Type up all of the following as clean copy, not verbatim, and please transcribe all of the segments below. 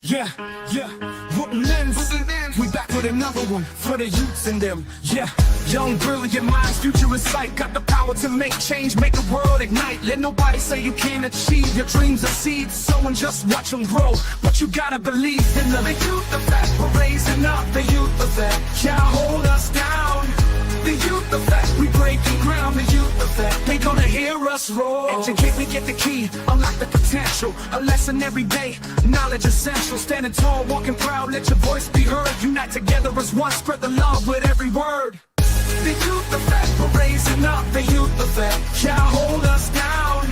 Yeah, yeah, whoopin' ends. We back with another one for the youths in them. Yeah, young, brilliant minds, future in sight. Got the power to make change, make the world ignite. Let nobody say you can't achieve. Your dreams are seeds, someone just watch them grow. But you gotta believe in the youth effect. We're raising up the youth effect. Can't hold us down. The youth effect, we breaking ground. The youth effect, they gonna hear us roar. Educate, we get the key, unlock the potential. A lesson every day, knowledge essential. Standing tall, walking proud, let your voice be heard. Unite together as one, spread the love with every word. The youth effect, we're raising up. The youth effect, can't hold us down.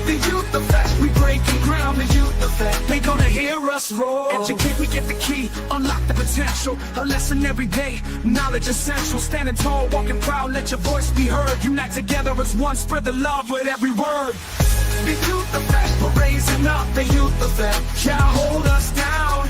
The youth effect, we breaking ground. The youth effect, they gonna hear us roar. Educate, we get the key, unlock the potential. A lesson every day, knowledge essential. Standing tall, walking proud, let your voice be heard. Unite together as one, spread the love with every word. The youth effect, we're raising up. The youth effect, can't hold us down.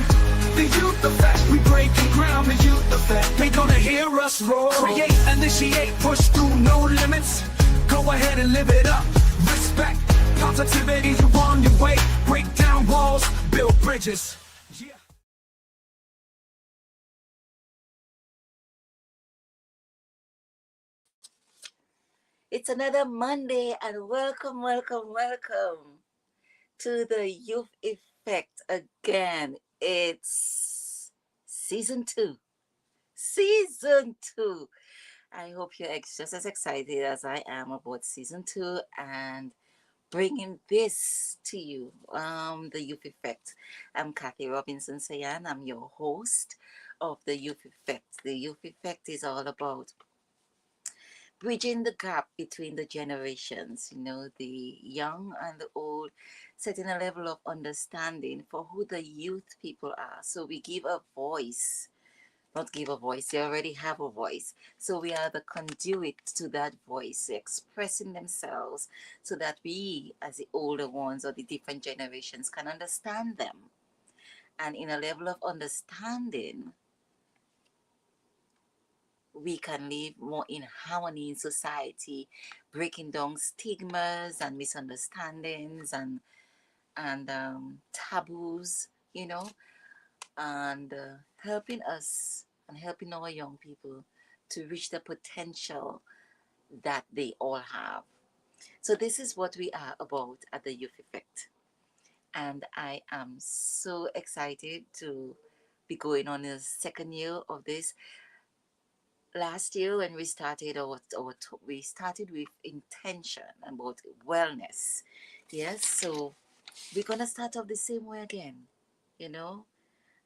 The youth effect, we breaking ground. The youth effect, they gonna hear us roar. Create, initiate, push through, no limits. Go ahead and live it up. Respect, positivity, you on your way. Break down walls, build bridges. Yeah. It's another Monday and welcome to the Youth Effect again. It's season 2. Season 2. I hope you're just as excited as I am about season 2 and bringing this to you, the Youth Effect. I'm Kathy Robinson Sayan. I'm your host of the Youth Effect. The Youth Effect is all about bridging the gap between the generations, the young and the old, setting a level of understanding for who the youth people are. So we give a voice, not give a voice, they already have a voice. So we are the conduit to that voice, expressing themselves so that we, as the older ones or the different generations, can understand them. And in a level of understanding, we can live more in harmony in society, breaking down stigmas and misunderstandings and taboos, and helping us and helping our young people to reach the potential that they all have. So this is what we are about at the Youth Effect. And I am so excited to be going on the second year of this. Last year when we started we started with intention about wellness. Yes, so we're gonna start off the same way again,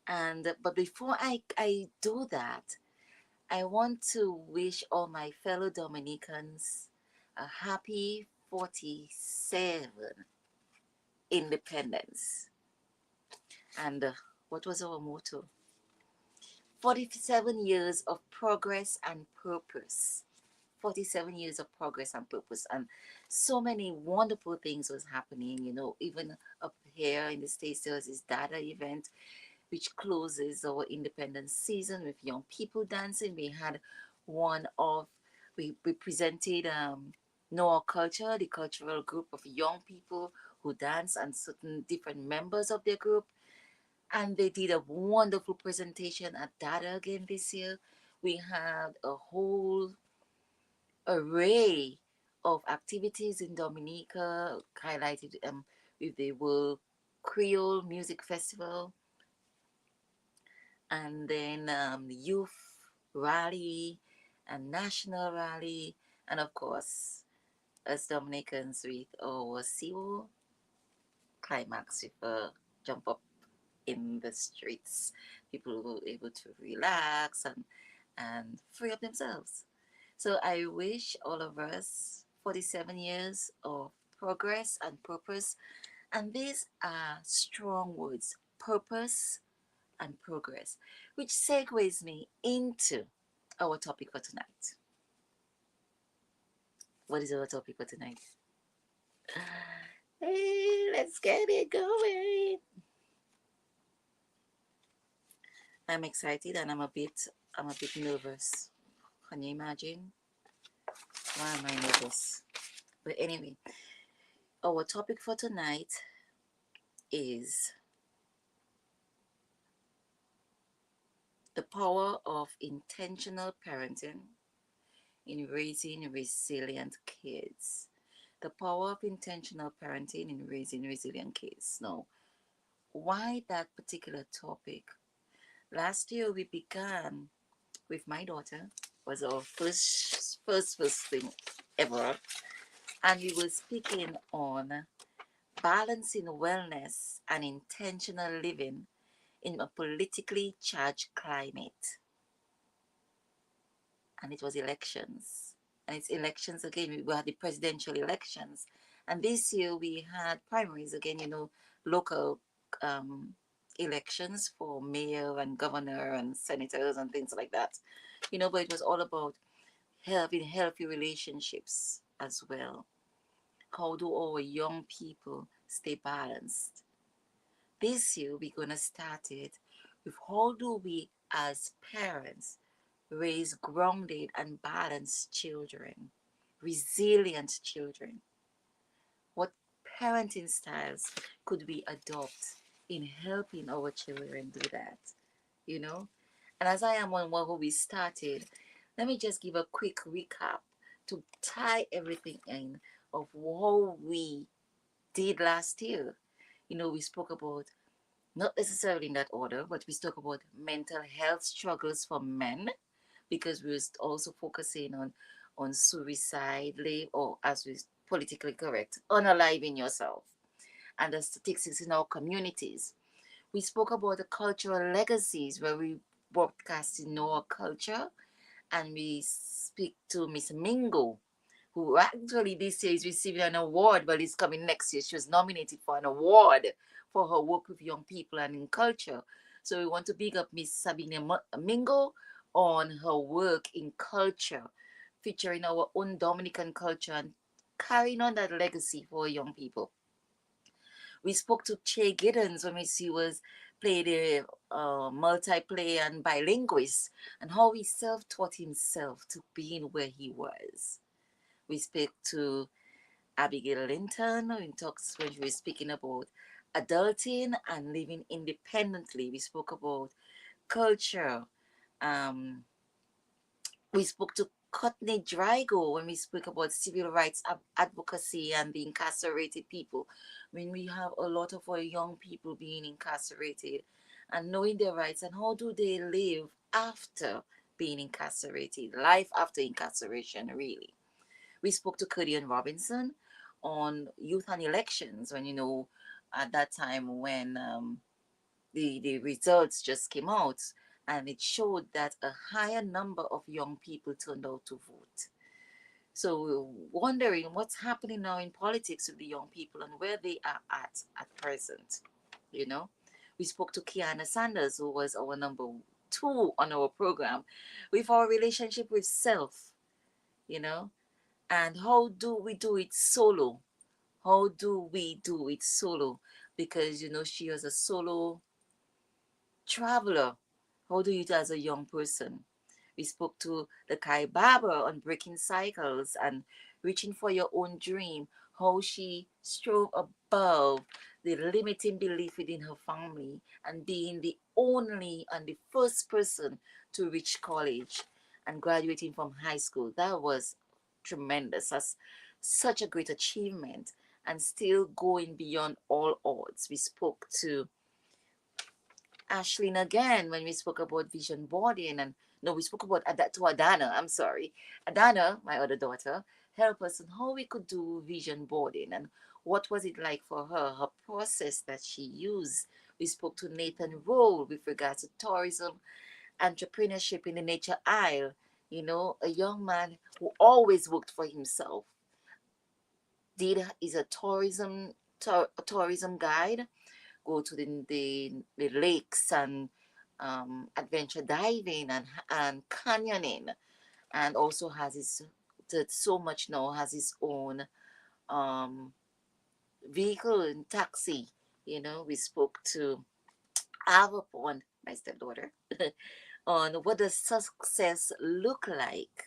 and but before I do that, I want to wish all my fellow Dominicans a happy 47 independence. And what was our motto? 47 years of progress and purpose. 47 years of progress and purpose, and so many wonderful things was happening. Even up here in the States, there was this data event which closes our independence season with young people dancing. We had one of we presented Know Our Culture, the cultural group of young people who dance, and certain different members of their group, and they did a wonderful presentation at data again this year. We had a whole array of activities in Dominica, highlighted with the World Creole Music Festival, and then youth rally and national rally, and of course, as Dominicans with our CEO climax with a jump up in the streets. People were able to relax and free up themselves. So I wish all of us 47 years of progress and purpose. And these are strong words, purpose and progress, which segues me into our topic for tonight. What is our topic for tonight? Hey, let's get it going. I'm excited and I'm a bit nervous. Can you imagine? Why am I nervous? But anyway, our topic for tonight is The power of intentional parenting in raising resilient kids. The power of intentional parenting in raising resilient kids. Now, why that particular topic? Last year we began with my daughter. Was our first thing ever, and we were speaking on balancing wellness and intentional living in a politically charged climate. And it was elections. And it's elections again. We had the presidential elections. And this year we had primaries again, local um, elections for mayor and governor and senators and things like that. But it was all about having healthy relationships as well. How do our young people stay balanced? This year we're gonna start it with how do we as parents raise grounded and balanced children, resilient children. What parenting styles could we adopt in helping our children do that? You know? And as I am on what we started, let me just give a quick recap to tie everything in of what we did last year. We spoke about, not necessarily in that order, but we spoke about mental health struggles for men, because we was also focusing on suicide, or as we politically correct, unaliving yourself, and the statistics in our communities. We spoke about the cultural legacies where we broadcast in our culture, and we speak to Miss Mingo, who actually this year is receiving an award, but it's coming next year. She was nominated for an award for her work with young people and in culture. So we want to big up Miss Sabine Mingo on her work in culture, featuring our own Dominican culture and carrying on that legacy for young people. We spoke to Che Giddens when she was played a multiplayer and bilinguist, and how he self-taught himself to being where he was. We spoke to Abigail Linton when she was speaking about adulting and living independently. We spoke about culture. Um, we spoke to Courtney Drago when we spoke about civil rights advocacy and the incarcerated people. When we have a lot of our young people being incarcerated and knowing their rights, and how do they live after being incarcerated, life after incarceration, really. We spoke to Curdian Robinson on youth and elections when, at that time when the results just came out, and it showed that a higher number of young people turned out to vote. So we're wondering what's happening now in politics with the young people and where they are at present. You know, we spoke to Kiana Sanders, who was our number 2 on our program, with our relationship with self. You know, and how do we do it solo? How do we do it solo? Because she was a solo traveler. How do you do it as a young person? We spoke to the Kai Baba on breaking cycles and reaching for your own dream, how she strove above the limiting belief within her family and being the only and the first person to reach college and graduating from high school. That was tremendous. That's such a great achievement, and still going beyond all odds. We spoke to Ashlyn again when we spoke about vision boarding, and no, we spoke about to Adana. I'm sorry, Adana, my other daughter, help us on how we could do vision boarding and what was it like for her process that she used. We spoke to Nathan Roll with regards to tourism, entrepreneurship in the Nature Isle. A young man who always worked for himself. Is a tourism guide, go to the lakes and adventure diving and canyoning, and also has his so much now has his own um, vehicle and taxi. We spoke to Avapon, my stepdaughter, on what does success look like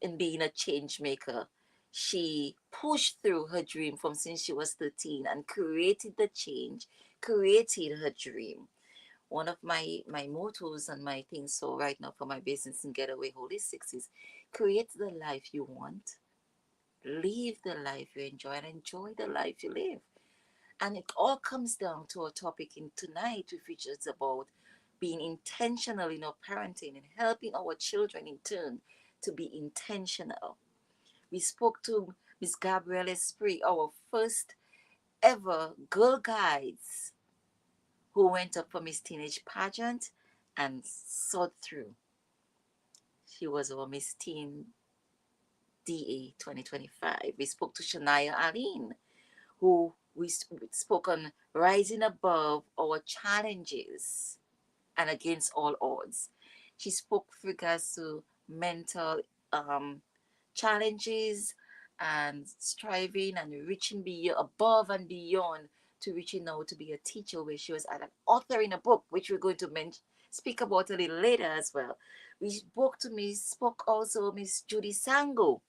in being a change maker. She pushed through her dream from since she was 13 and created the change, created her dream. One of my mottos and my things so right now for my business in Getaway Holistics is create the life you want, live the life you enjoy, and enjoy the life you live. And it all comes down to a topic in tonight, which is about being intentional in our parenting and helping our children in turn to be intentional. We spoke to Miss Gabrielle Esprit, our first ever Girl Guides, who went up for Miss Teenage Pageant and sought through. She was our Miss Teen DA 2025. We spoke to Shania Aline, who we spoke on rising above our challenges and against all odds. She spoke with regards to mental um, challenges and striving and reaching above and beyond to reaching out to be a teacher, where she was an author in a book, which we're going to speak about a little later as well. We spoke also Miss Judy Sango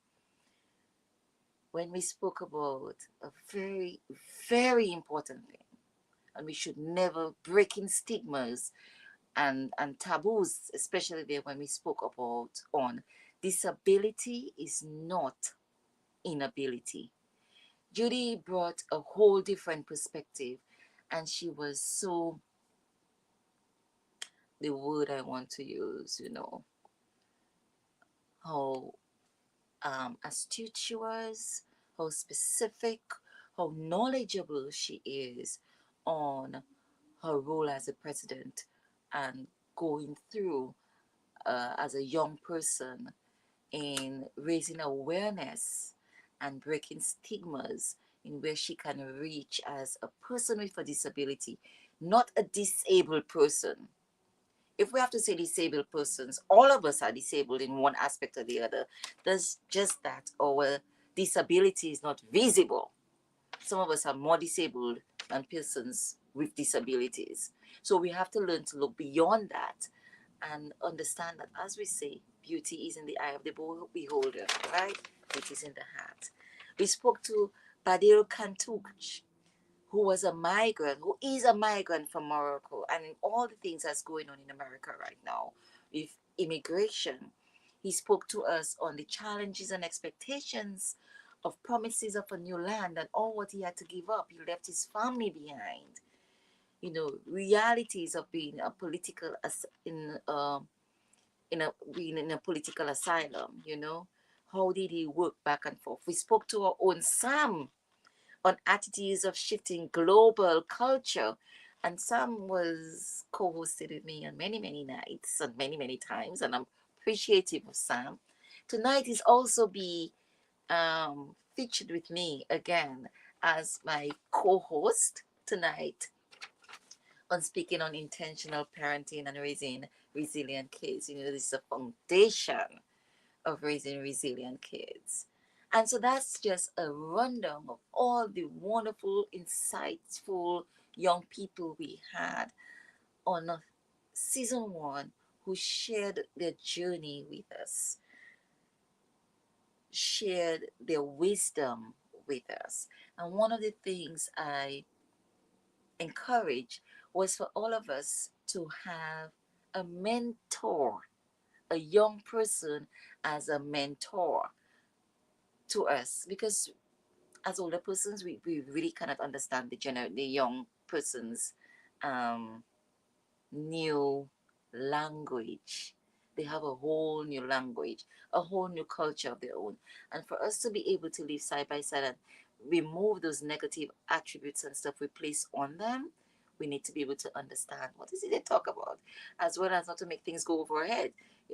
when we spoke about a very, very important thing. And we should never break in stigmas and taboos, especially there when we spoke about on disability is not inability. Judy brought a whole different perspective, and she was so, the word I want to use, how astute she was, how specific, how knowledgeable she is on her role as a president and going through as a young person in raising awareness and breaking stigmas in where she can reach as a person with a disability, not a disabled person. If we have to say disabled persons, all of us are disabled in one aspect or the other. There's just that our disability is not visible. Some of us are more disabled than persons with disabilities. So we have to learn to look beyond that and understand that, as we say, beauty is in the eye of the beholder, right? It is in the heart. We spoke to Badil Kantuch, who was a migrant, who is a migrant from Morocco, and in all the things that's going on in America right now with immigration. He spoke to us on the challenges and expectations of promises of a new land and all what he had to give up. He left his family behind. Realities of being a political being in a political asylum. How did he work back and forth? We spoke to our own Sam on attitudes of shifting global culture. And Sam was co-hosted with me on many, many nights and many, many times. And I'm appreciative of Sam. Tonight is also be featured with me again as my co-host tonight on speaking on intentional parenting and raising resilient kids. This is a foundation of raising resilient kids. And so that's just a rundown of all the wonderful, insightful young people we had on season one who shared their journey with us, shared their wisdom with us. And one of the things I encourage was for all of us to have a mentor, a young person as a mentor to us, because as older persons we really cannot understand the young person's um, new language. They have a whole new language, a whole new culture of their own. And for us to be able to live side by side and remove those negative attributes and stuff we place on them, we need to be able to understand what is it they talk about, as well as not to make things go over our head.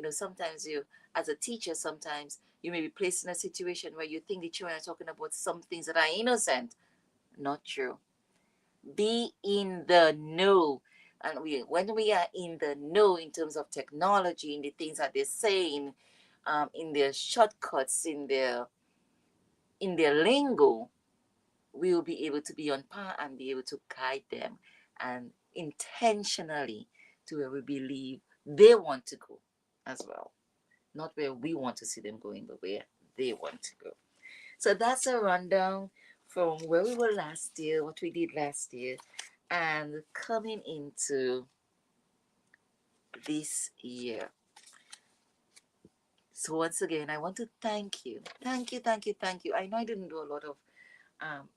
Sometimes you, as a teacher, sometimes you may be placed in a situation where you think the children are talking about some things that are innocent. Not true. Be in the know. And when we are in the know in terms of technology, in the things that they're saying, in their shortcuts, in their lingo, we will be able to be on par and be able to guide them and intentionally to where we believe they want to go as well. Not where we want to see them going, but where they want to go. So that's a rundown from where we were last year, what we did last year, and coming into this year. So once again, I want to thank you. Thank you, thank you, thank you. I know I didn't do a lot of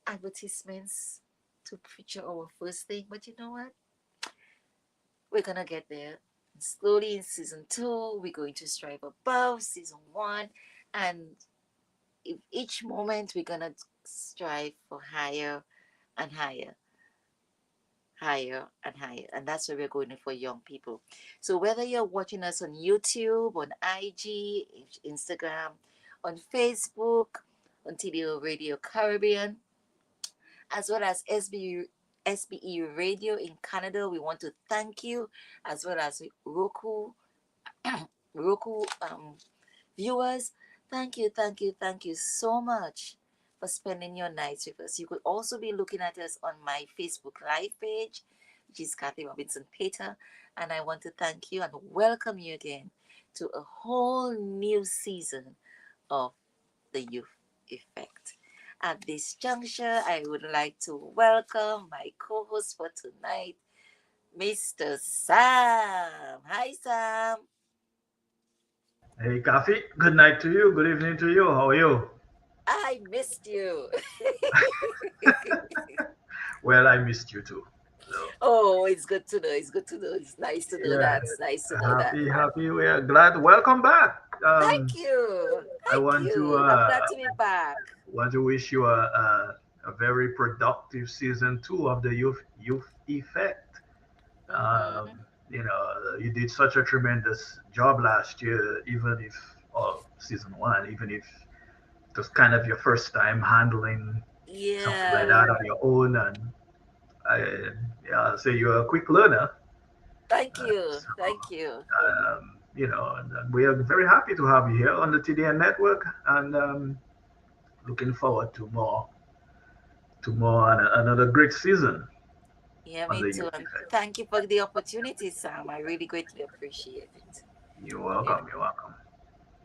advertisements to feature our first thing, but you know what? We're gonna get there. Slowly in season two, we're going to strive above season one, and each moment we're gonna strive for higher and higher, higher and higher, and that's where we're going for young people. So whether you're watching us on YouTube, on IG, Instagram, on Facebook, on TDO Radio Caribbean, as well as SBE Radio in Canada, we want to thank you, as well as Roku viewers. Thank you, thank you, thank you so much for spending your nights with us. You could also be looking at us on my Facebook Live page, which is Kathy Robinson Peter. And I want to thank you and welcome you again to a whole new season of the Youth Effect. At this juncture, I would like to welcome my co host for tonight, Mr. Sam. Hi, Sam. Hey, Kafi. Good night to you. Good evening to you. How are you? I missed you. Well, I missed you too. So, Oh, it's good to know. It's good to know. It's nice to know yeah, that. It's nice to know that. happy. We are glad. Welcome back. Thank you. I Thank you. I'm glad to be back. want to wish you a very productive season two of the Youth Effect. Mm-hmm. You did such a tremendous job last year, even if, or season one, even if it was kind of your first time handling something like Yeah. that on your own, and I, yeah, so you're a quick learner. Thank you. So, Thank you. and we are very happy to have you here on the TDN network, and looking forward to more, and another great season Yeah, on me the too. Youth And Effect. thank you for the opportunity, Sam. I really greatly appreciate it. You're Yeah. welcome. You're welcome.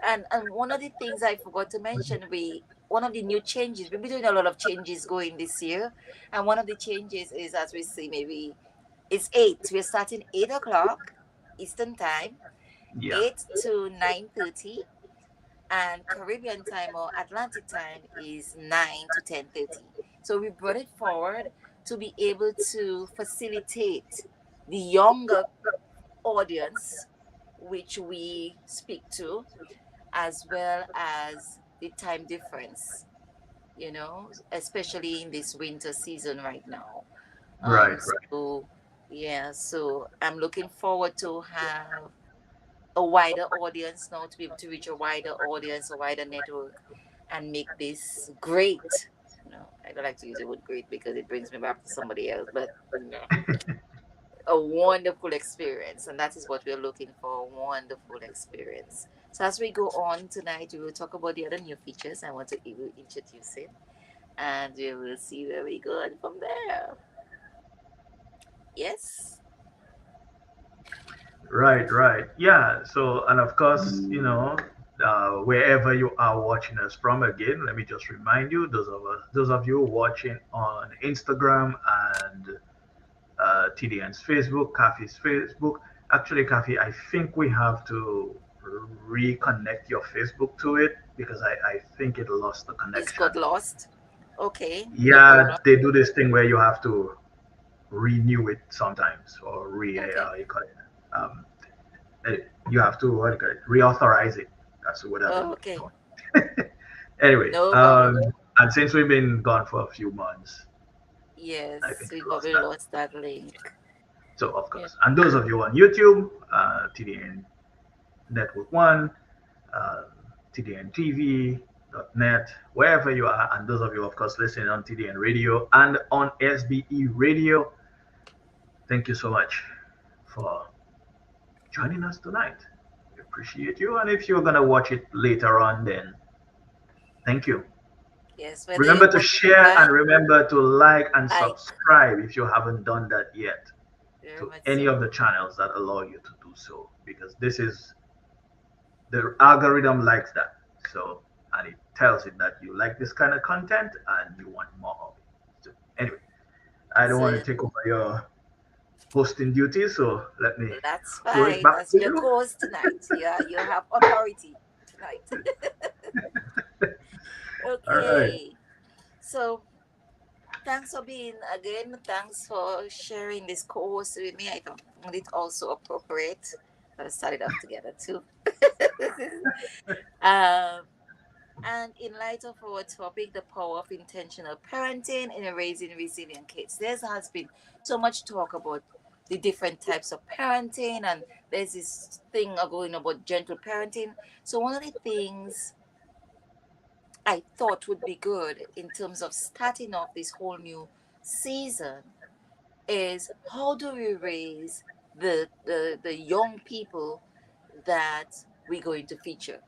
And one of the things I forgot to mention, we one of the new changes, we've been doing a lot of changes going this year. And one of the changes is, as we see, maybe it's 8. We're starting 8 o'clock Eastern time, Yeah. 8 to 9:30, and Caribbean time or Atlantic time is 9 to 10:30. So we brought it forward to be able to facilitate the younger audience which we speak to, as well as the time difference, especially in this winter season right now. Right. Right. So yeah, so I'm looking forward to have a wider audience now, to be able to reach a wider audience, a wider network, and make this great. I don't like to use the word great because it brings me back to somebody else, but a wonderful experience, and that is what we're looking for, a wonderful experience. So as we go on tonight, we will talk about the other new features. I want to introduce it, and we will see where we go and from there. Yes. Right, right. Yeah. So, and of course, wherever you are watching us from, again, let me just remind you, those of you watching on Instagram and TDN's Facebook, Kafi's Facebook. Actually, Kafi, I think we have to reconnect your Facebook to it because I think it lost the It's connection. got lost. Okay, no Yeah, problem. they do this thing where you have to renew it sometimes, or Okay. you call it. Um, eh, you have to, what do you call it, reauthorize it. That's the word I've been looking Okay. for. Anyway, No problem. and since we've been gone for a few months, I Yes, think we we lost probably that. lost that link. So, of Yeah. course, and those of you on YouTube, TDN Network One, uh, TDN TV, .net, wherever you are, and those of you, of course, listening on TDN Radio and on SBE Radio, thank you so much for joining us tonight. We appreciate you. And if you're going to watch it later on, then thank you. Yes, whether Remember you're to watching share back, and remember to like and like, subscribe if you haven't done that yet very to much any so. of the channels that allow you to do so, because this is the algorithm likes that. So, and it tells it that you like this kind of content and you want more of it. So, anyway, I don't So want to take over hosting duties, so let me That's throw it fine. back That's to your you. cause tonight. Yeah, you have authority tonight. All right. Okay. So thanks for being again. Thanks for sharing this course with me. I found it also appropriate. I started off together too. um, and in light of our topic, the power of intentional parenting in raising resilient kids, there has been so much talk about the different types of parenting, and there's this thing going about gentle parenting. So one of the things I thought would be good in terms of starting off this whole new season is how do we raise the young people that we're going to feature.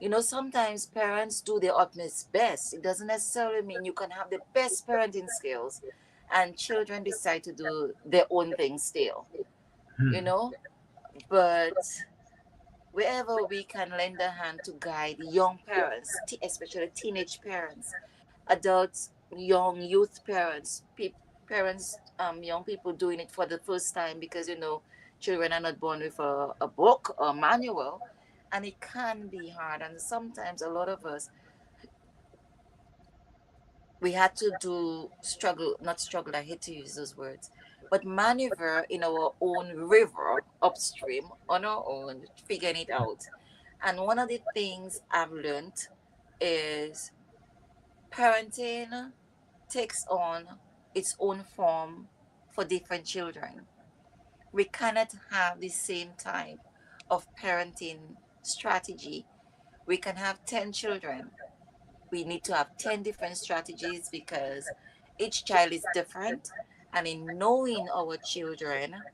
You know, sometimes parents do their utmost best. It doesn't necessarily mean you can have the best parenting skills and children decide to do their own thing still, you Hmm. know. But wherever we can lend a hand to guide young parents, especially teenage parents, adults, young youth parents, parents, young people doing it for the first time, because children are not born with a book or manual, and it can be hard. And sometimes a lot of us, we had to do struggle, not struggle, I hate to use those words, but maneuver in our own river upstream on our own, figuring it out. And one of the things I've learned is parenting takes on its own form for different children. We cannot have the same type of parenting strategy. We can have 10 children. We need to have 10 different strategies because each child is different. And in knowing our children,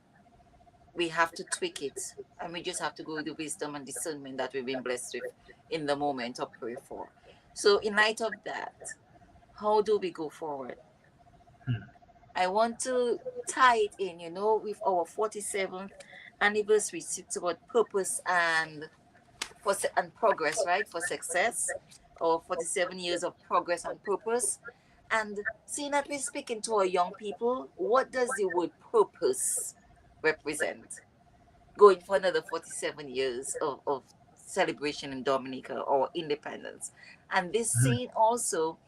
we have to tweak it. And we just have to go with the wisdom and discernment that we've been blessed with in the moment or pray for. So, in light of that, how do we go forward? Hmm. I want to tie it in, with our 47th anniversary. It's about purpose and progress, right? For success, or 47 years of progress and purpose. And seeing that we're speaking to our young people, what does the word purpose represent? Going for another 47 years of celebration in Dominica or independence. And this Hmm. scene also,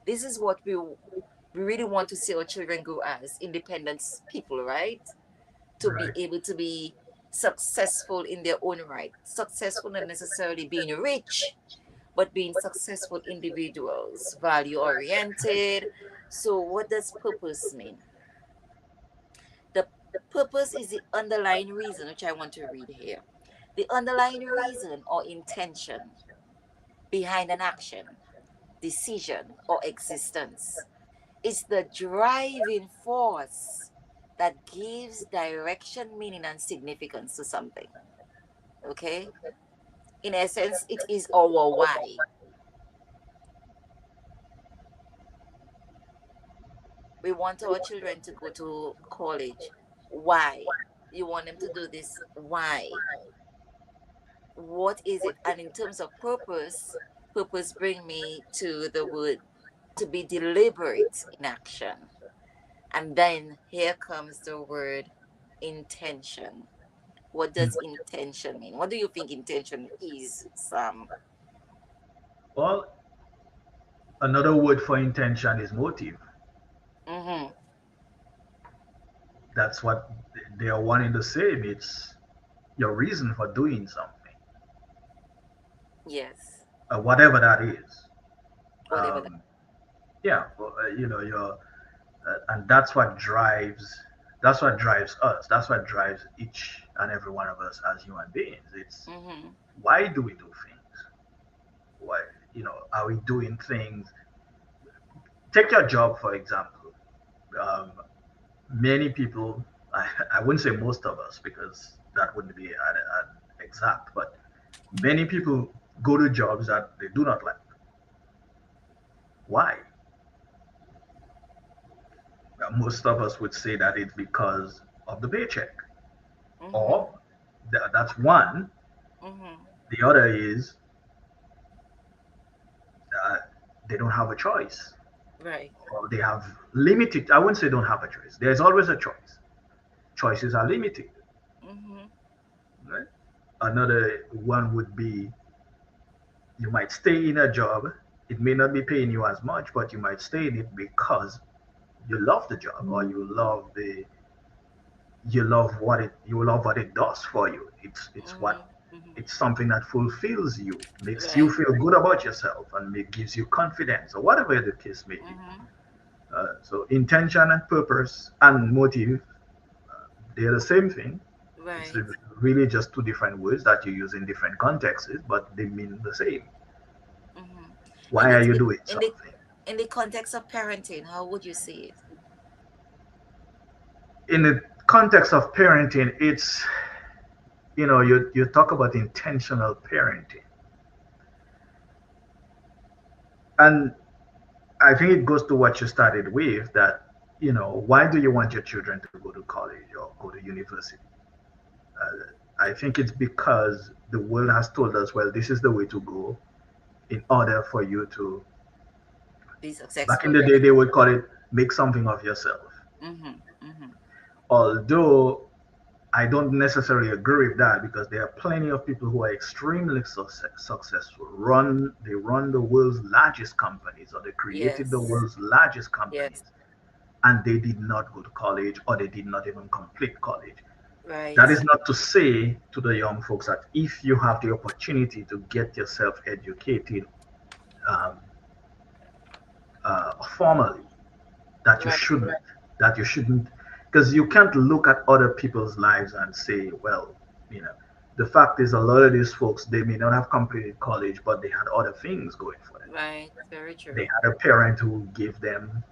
this is what we really want to see our children grow as independent people, right? To be Right. able to be successful in their own right. Successful not necessarily being rich, but being successful individuals, value oriented. So, what does purpose mean? The purpose is the underlying reason, which I want to read here. The underlying reason or intention behind an action, decision, or existence. It's the driving force that gives direction, meaning, and significance to something. Okay? In essence, it is our why. We want our children to go to college. Why? You want them to do this. Why? What is it? And in terms of purpose, purpose bring me to the word to be deliberate in action. And then here comes the word intention. What Hmm. does intention mean? What do you think intention is, Sam? Well, another word for intention is motive. Mm-hmm. That's what they are wanting to say. It's your reason for doing something, Yes. whatever that is. Whatever that. Um, yeah, well, your and that's what drives us. That's what drives each and every one of us as human beings. It's Mm-hmm. why do we do things? Why are we doing things? Take your job for example. Um, Many people, I wouldn't say most of us because that wouldn't be an exact, but many people go to jobs that they do not like. Why? Most of us would say that it's because of the paycheck, Mm-hmm. or that's one. Mm-hmm. The other is uh, they don't have a choice, Right. or they have limited. I wouldn't say don't have a choice. There's always a choice. choices are limited. Mm-hmm. Right? Another one would be you might stay in a job. It may not be paying you as much, but you might stay in it because you love the job or you love what it does for you. Mm-hmm. Mm-hmm. It's something that fulfills you, makes you Right. feel good about yourself, and gives you confidence or whatever the case may be. Mm-hmm. So intention and purpose and motive, they're the same thing. It's Right. really just two different words that you use in different contexts, but they mean the same. Mm-hmm. Why are you doing In the something? in the context of parenting, how would you see it? In the context of parenting, it's, you talk about intentional parenting. And I think it goes to what you started with, that, why do you want your children to go to college or go to university? I think it's because the world has told us, well, this is the way to go in order for you to, Be back in successful. the day, they would call it make something of yourself. Mm-hmm. Mm-hmm. Although I don't necessarily agree with that, because there are plenty of people who are extremely successful. They run the world's largest companies, or they created the Yes. world's largest Yes. companies, and they did not go to college, or they did not even complete college. Right. That is not to say to the young folks that if you have the opportunity to get yourself educated um, formally, that you Right. shouldn't, that you shouldn't, because you can't look at other people's lives and say, well, you know, the fact is, a lot of these folks, they may not have completed college, but they had other things going for them. Right. Very They true. had a parent who gave them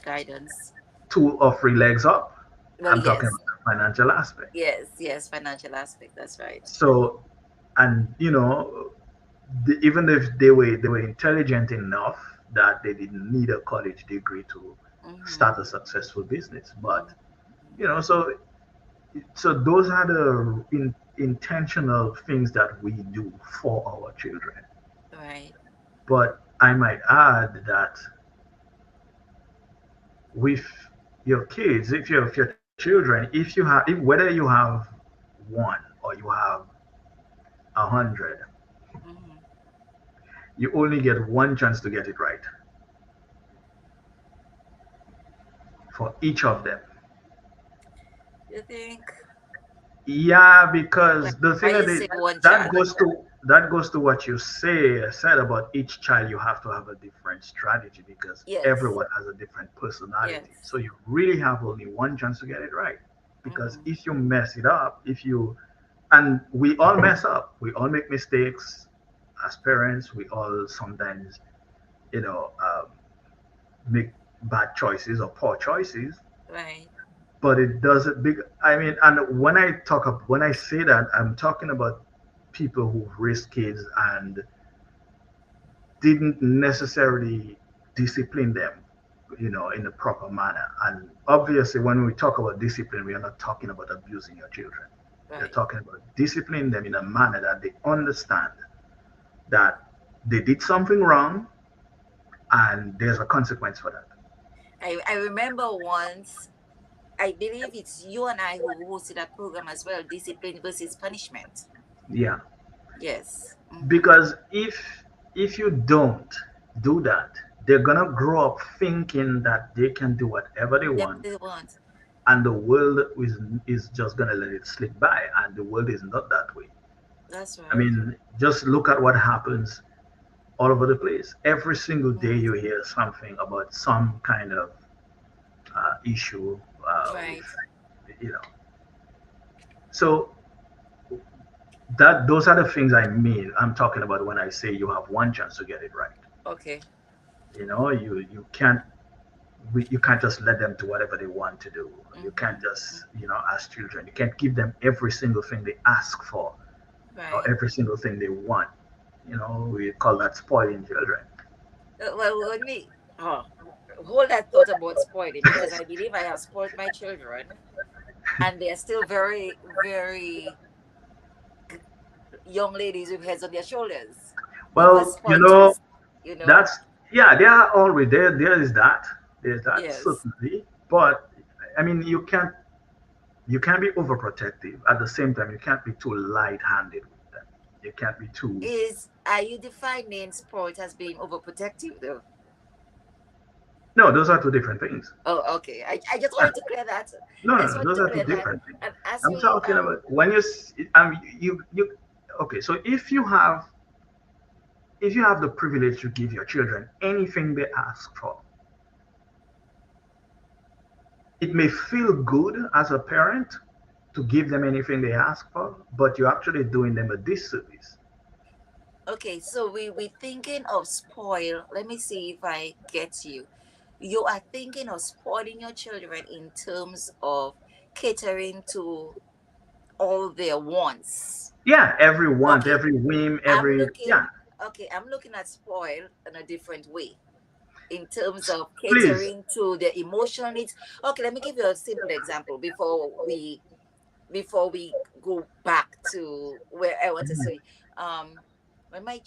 Guidance. 2 or 3 legs up. Well, I'm talking yes. about the financial aspect. Yes. Yes. Financial aspect. That's right. So, and even if they were intelligent enough that they didn't need a college degree to Mm-hmm. start a successful business, but Mm-hmm. so those are the intentional things that we do for our children. Right. But I might add that with your kids, if your children, whether you have one or you have 100, Mm-hmm. you only get one chance to get it right for each of them. Mm-hmm. You think? Yeah, Like, because the why thing you say one that child? goes to what you said about each child. You have to have a different strategy because Yes. everyone has a different personality. So Yes. you really have only one chance to get it right. Because Mm-hmm. if you mess it up, if you and we all mess up, we all make mistakes as parents. We all sometimes, you know, make bad choices or poor choices, Right. but it doesn't big I mean, and when I say that, I'm talking about people who raised kids and didn't necessarily discipline them, in the proper manner. And obviously, when we talk about discipline, we are not talking about abusing your children. We are Right. talking about disciplining them in a manner that they understand that they did something wrong and there's a consequence for that. I remember once. I believe it's you and I who hosted that program as well. Discipline versus punishment. Yeah, Yes. Mm-hmm. because if you don't do that, they're gonna grow up thinking that they can do whatever they Whatever want, they want. and the world is just gonna let it slip by, and the world is not that way. That's I right. mean, just look at what happens all over the place. Every single day Mm-hmm. you hear something about some kind of issue with, Right. you know. So that those are the things I'm talking about when I say you have one chance to get it right. Okay. You can't just let them do whatever they want to do. You can't Mm-hmm. just, as children, you can't give them every single thing they ask for or Right. every single thing they want. We call that spoiling children. Well, let me hold that thought about spoiling because I believe I have spoiled my children, and they're still very, very young ladies with heads on their shoulders. Never Well, spoiled to us, you know. that's yeah, they are always there. There's that Yes. certainly, but I mean, you can't You can't be overprotective. At the same time, you can't be too light-handed with them. You can't be too. Is Are you defining sport as being overprotective though? No, those are two different things. Oh, okay. I just wanted to clear that. No, I no, just no, wanted those to are two clear that. different things. And as I'm we talking about when you. Okay, so if you have the privilege to give your children anything they ask for, it may feel good as a parent to give them anything they ask for, but you're actually doing them a disservice. Okay, so we thinking of spoil. Let me see if I get you. You are thinking of spoiling your children in terms of catering to all their wants. Yeah, every want, Okay, every whim, I'm every looking. yeah. Okay, I'm looking at spoil in a different way, in terms of Please. catering to their emotional needs. Okay, let me give you a simple example before we go back to where I want to Mhm. see. Um, when my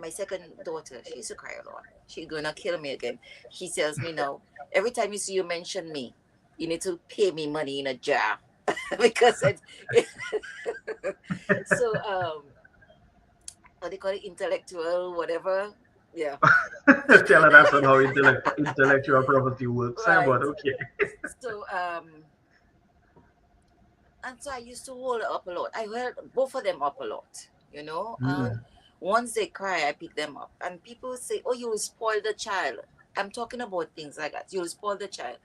second daughter, she used to cry a lot. She's gonna kill me again. She tells me no. Every time you see you mention me, you need to pay me money in a jar because so what they call it, intellectual, whatever. Yeah, Tell her that's not how intellectual property works, right. but okay. So and so I used to hold her up a lot. I held both of them up a lot, and Mm, once they cry, I pick them up. And people say, "Oh, you will spoil the child." I'm talking about things like that. You'll spoil the child.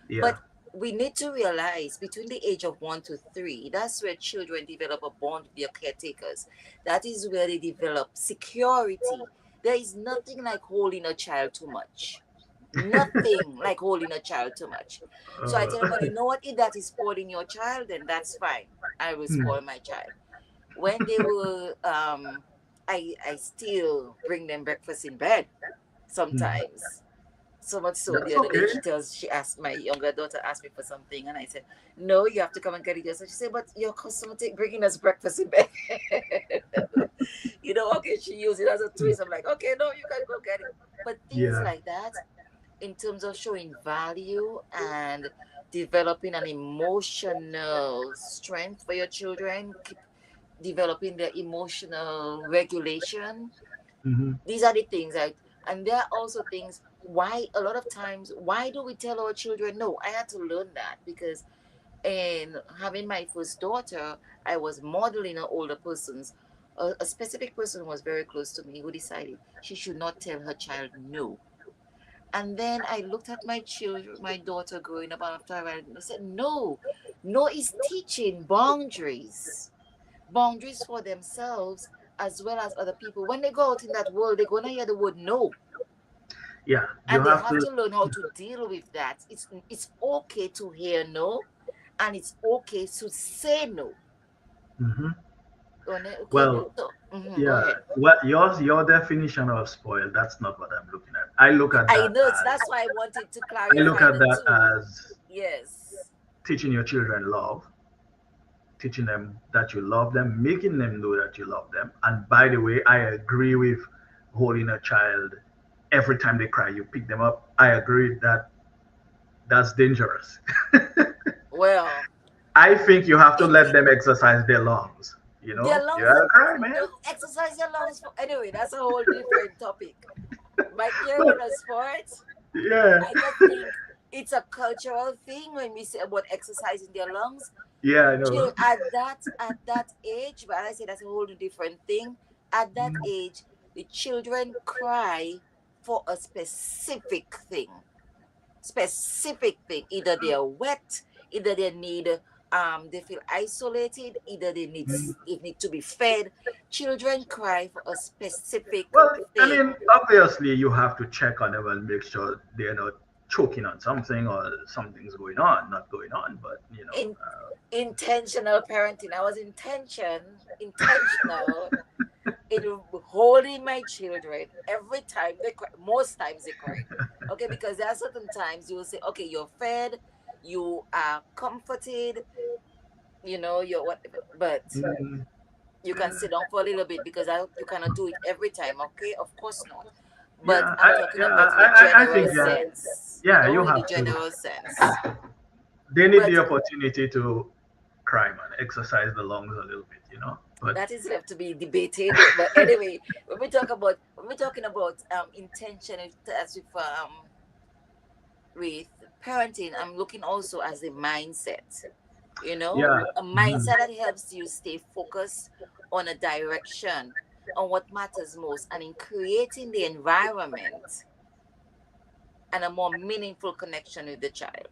yeah. But we need to realize between the age of 1 to 3, that's where children develop a bond with their caretakers. That is where they develop security. There is nothing like holding a child too much. Nothing like holding a child too much. So I tell them, Uh, you know what? If that is spoiling your child, then that's fine. I will spoil my child. When they will, I still bring them breakfast in bed mm, sometimes. So much so the that's other day okay. she asked, my younger daughter asked me for something, and I said, "No, you have to come and get it yourself." She said, "But your customer take bringing us breakfast in bed." Okay, she used it as a twist. I'm like, "Okay, no, you can go get it." But things Yeah. like that, in terms of showing value and developing an emotional strength for your children, keep developing their emotional regulation. Hmm. These are the things and there are also things, why a lot of times, why do we tell our children no? I had to learn that because in having my first daughter, I was modeling an older person's, a specific person was very close to me who decided she should not tell her child no. And then I looked at my daughter growing up after a while, and I said, no, no is teaching boundaries for themselves as well as other people. When they go out in that world, they're gonna hear the word no, Yeah. You and they have have to. to learn how to deal with that. It's okay to hear no, and it's okay to say no. Hmm. Okay, Well, so go yeah. ahead. What your definition of spoil? That's not what I'm looking at. I know it's that's why I wanted to I look clarify at the that two. as Yes. teaching your children love, teaching them that you love them, making them know that you love them. And by the way, I agree with holding a child every time they cry, you pick them up. I agree that that's dangerous. Well, I think you have to let it them exercise their lungs. their You lungs, gotta cry, man. exercise your lungs for, anyway, that's a whole different topic. But here But in a sport, yeah, I just think it's a cultural thing when we say about exercising their lungs. yeah, I know. At that age, but I say that's a whole different thing. At that Mm, age, the children cry for a specific thing. Either they are wet, either they feel isolated, either mm. they need to be fed. Children cry for a specific Well, I thing. mean, obviously, you have to check on them and make sure they're not choking on something or something's going on, not going on. But In intentional parenting, I was intentional in holding my children every time they cry. Most times they cried. Okay, because there are certain times you will say, okay, you're fed, you are comforted, you're whatever, but mm, you can sit down for a little bit because you cannot do it every time. Okay, of course not. But yeah, I'm talking about in the I general think sense. yeah, you In the have to. general sense. they need But the opportunity to cry, man, exercise the lungs a little bit, you know. But that is left to be debated. But anyway, when we're talking about intention, as with parenting, I'm looking also as a mindset. You know, yeah, a mhm. mindset that helps you stay focused on a direction, on what matters most, and in creating the environment and a more meaningful connection with the child.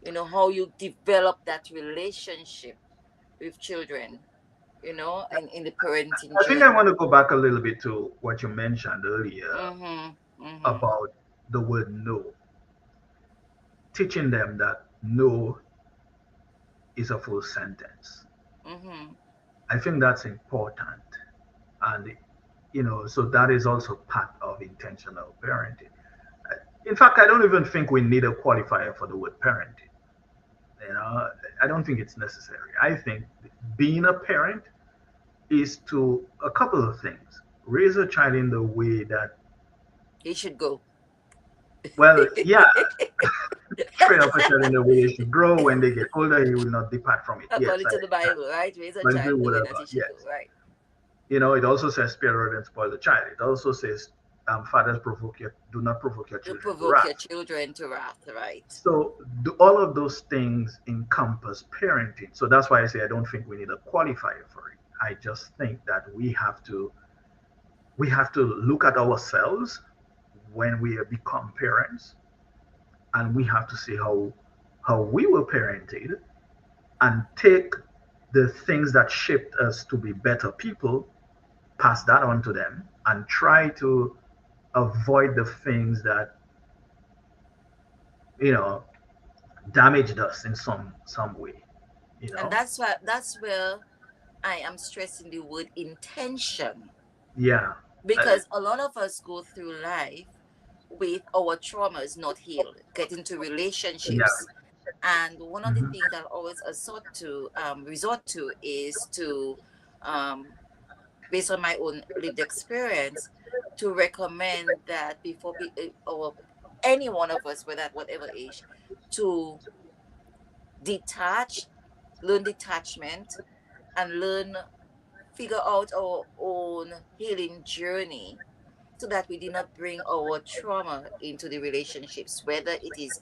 You know, how you develop that relationship with children, in the parenting I think I journey. want to go back a little bit to what you mentioned earlier Mm-hmm. Mm-hmm. about the word no, teaching them that no is a full sentence. Mm-hmm. I think that's important. And, so that is also part of intentional parenting. In fact, I don't even think we need a qualifier for the word parenting. I don't think it's necessary. I think being a parent is to a couple of things. Raise a child in the way that, He should go. well, yeah, train up a child in the way they should grow. When they get older, he will not depart from it. Yes, According to the Bible, right? Raise a I agree child in the with way that. that he should go, Yes. right? It also says spare the rod and spoil the child. It also says, fathers do not provoke your To children to provoke your wrath. children to wrath, right? So all of those things encompass parenting. So that's why I say I don't think we need a qualifier for it. I just think that we have to look at ourselves when we become parents, and we have to see how we were parented, and take the things that shaped us to be better people, pass that on to them, and try to avoid the things that you know damaged us in some way. you And know that's where I am stressing the word intention, yeah. uh, because a lot of us go through life with our traumas not healed, get into yeah. relationships, and one of the Mhm. things that I always resort to is to, um, based on my own lived experience, to recommend that before or any one of us, whether at whatever age, to detach, learn detachment, and figure out our own healing journey, so that we do not bring our trauma into the relationships, whether it is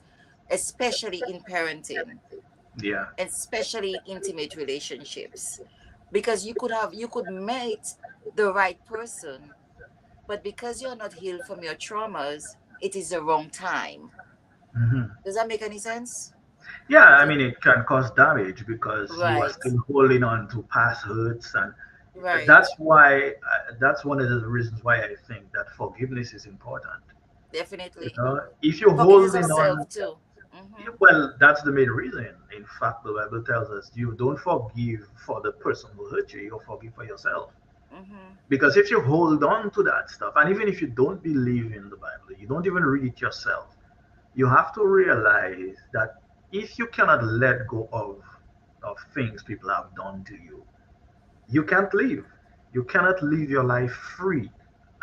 especially in parenting, Yeah. especially intimate relationships. Because you could meet the right person, but because you're not healed from your traumas, it is the wrong time. Mhm. Does that make any sense? Yeah, I Because mean, it can cause damage because you are right, still holding on to past hurts, and right, that's one of the reasons why I think that forgiveness is important. definitely. If you're Forgiveness of holding on, self too. Mm-hmm. well, that's the main reason. In fact, the Bible tells us you don't forgive for the person who hurt you; you forgive for yourself. Mm-hmm. Because if you hold on to that stuff, and even if you don't believe in the Bible, you don't even read it yourself, you have to realize that if you cannot let go of things people have done to you, you can't live. You cannot live your life free.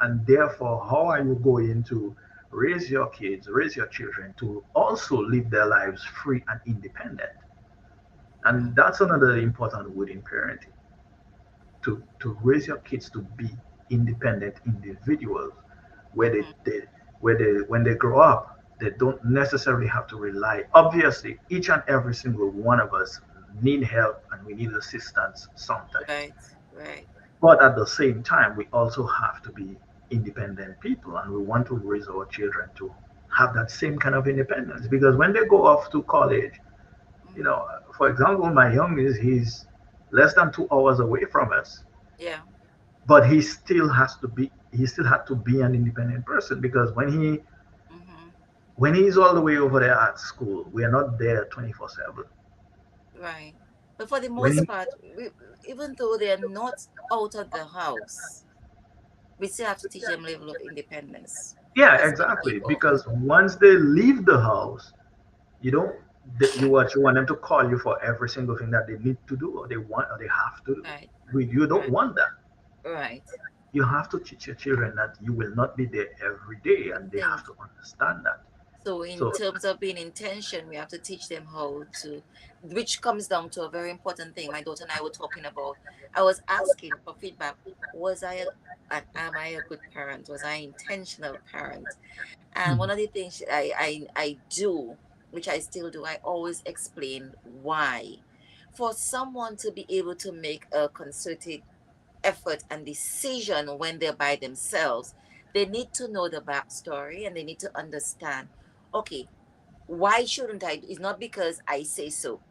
And therefore, how are you going to raise your kids, raise your children to also live their lives free and independent? And that's another important word in parenting, to raise your kids to be independent individuals, where Mm-hmm. when they grow up, they don't necessarily have to rely. Obviously, each and every single one of us need help and we need assistance sometimes, Right, right. but at the same time we also have to be independent people, and we want to raise our children to have that same kind of independence, because when they go off to college, you Mm-hmm. know for example, my youngest, he's less than 2 hours away from us, Yeah. but he still had to be an independent person, because Mm-hmm. when he's all the way over there at school, we are not there 24/7. Right. But for the When most he part, even though they're not out of the house, we still have to teach them level of independence Yeah, as young exactly, people. because once they leave the house, you don't you want them to call you for every single thing that they need to do, or they want, or they have to do. Right, You don't right, want that. right. You have to teach your children that you will not be there every day, and they Listen, have to understand that. So in So, terms of being intention, we have to teach them how to, which comes down to a very important thing my daughter and I were talking about. I was asking for feedback. Was I and am I a good parent? Was I intentional parent? And one mhm, of the things I do, which I still do, I always explain why. For someone to be able to make a concerted effort and decision when they're by themselves, they need to know the backstory and they need to understand, okay, why shouldn't I? It's not because I say so.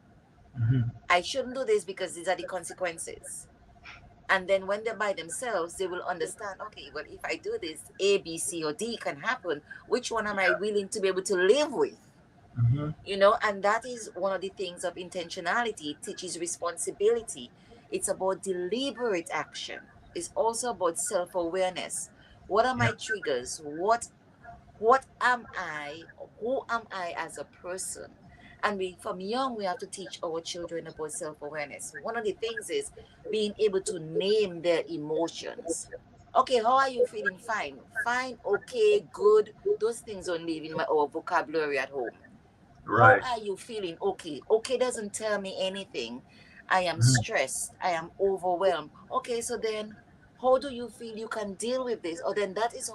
mhm, I shouldn't do this because these are the consequences. And then when they're by themselves, they will understand, okay, well, if I do this, A, B, C, or D can happen. Which one am I yeah, willing to be able to live with? mhm, And that is one of the things of intentionality. It teaches responsibility. It's about deliberate action. It's also about self-awareness. What are yeah, my triggers? What am I? Who am I as a person? And we from young we have to teach our children about self-awareness. One of the things is being able to name their emotions. Okay, how are you feeling? Fine. Fine, okay, good. Those things don't live in our vocabulary at home. How right. are you feeling? Okay. Okay doesn't tell me anything. I am Mhm, stressed. I am overwhelmed. Okay, so then how do you feel you can deal with this? Or then that is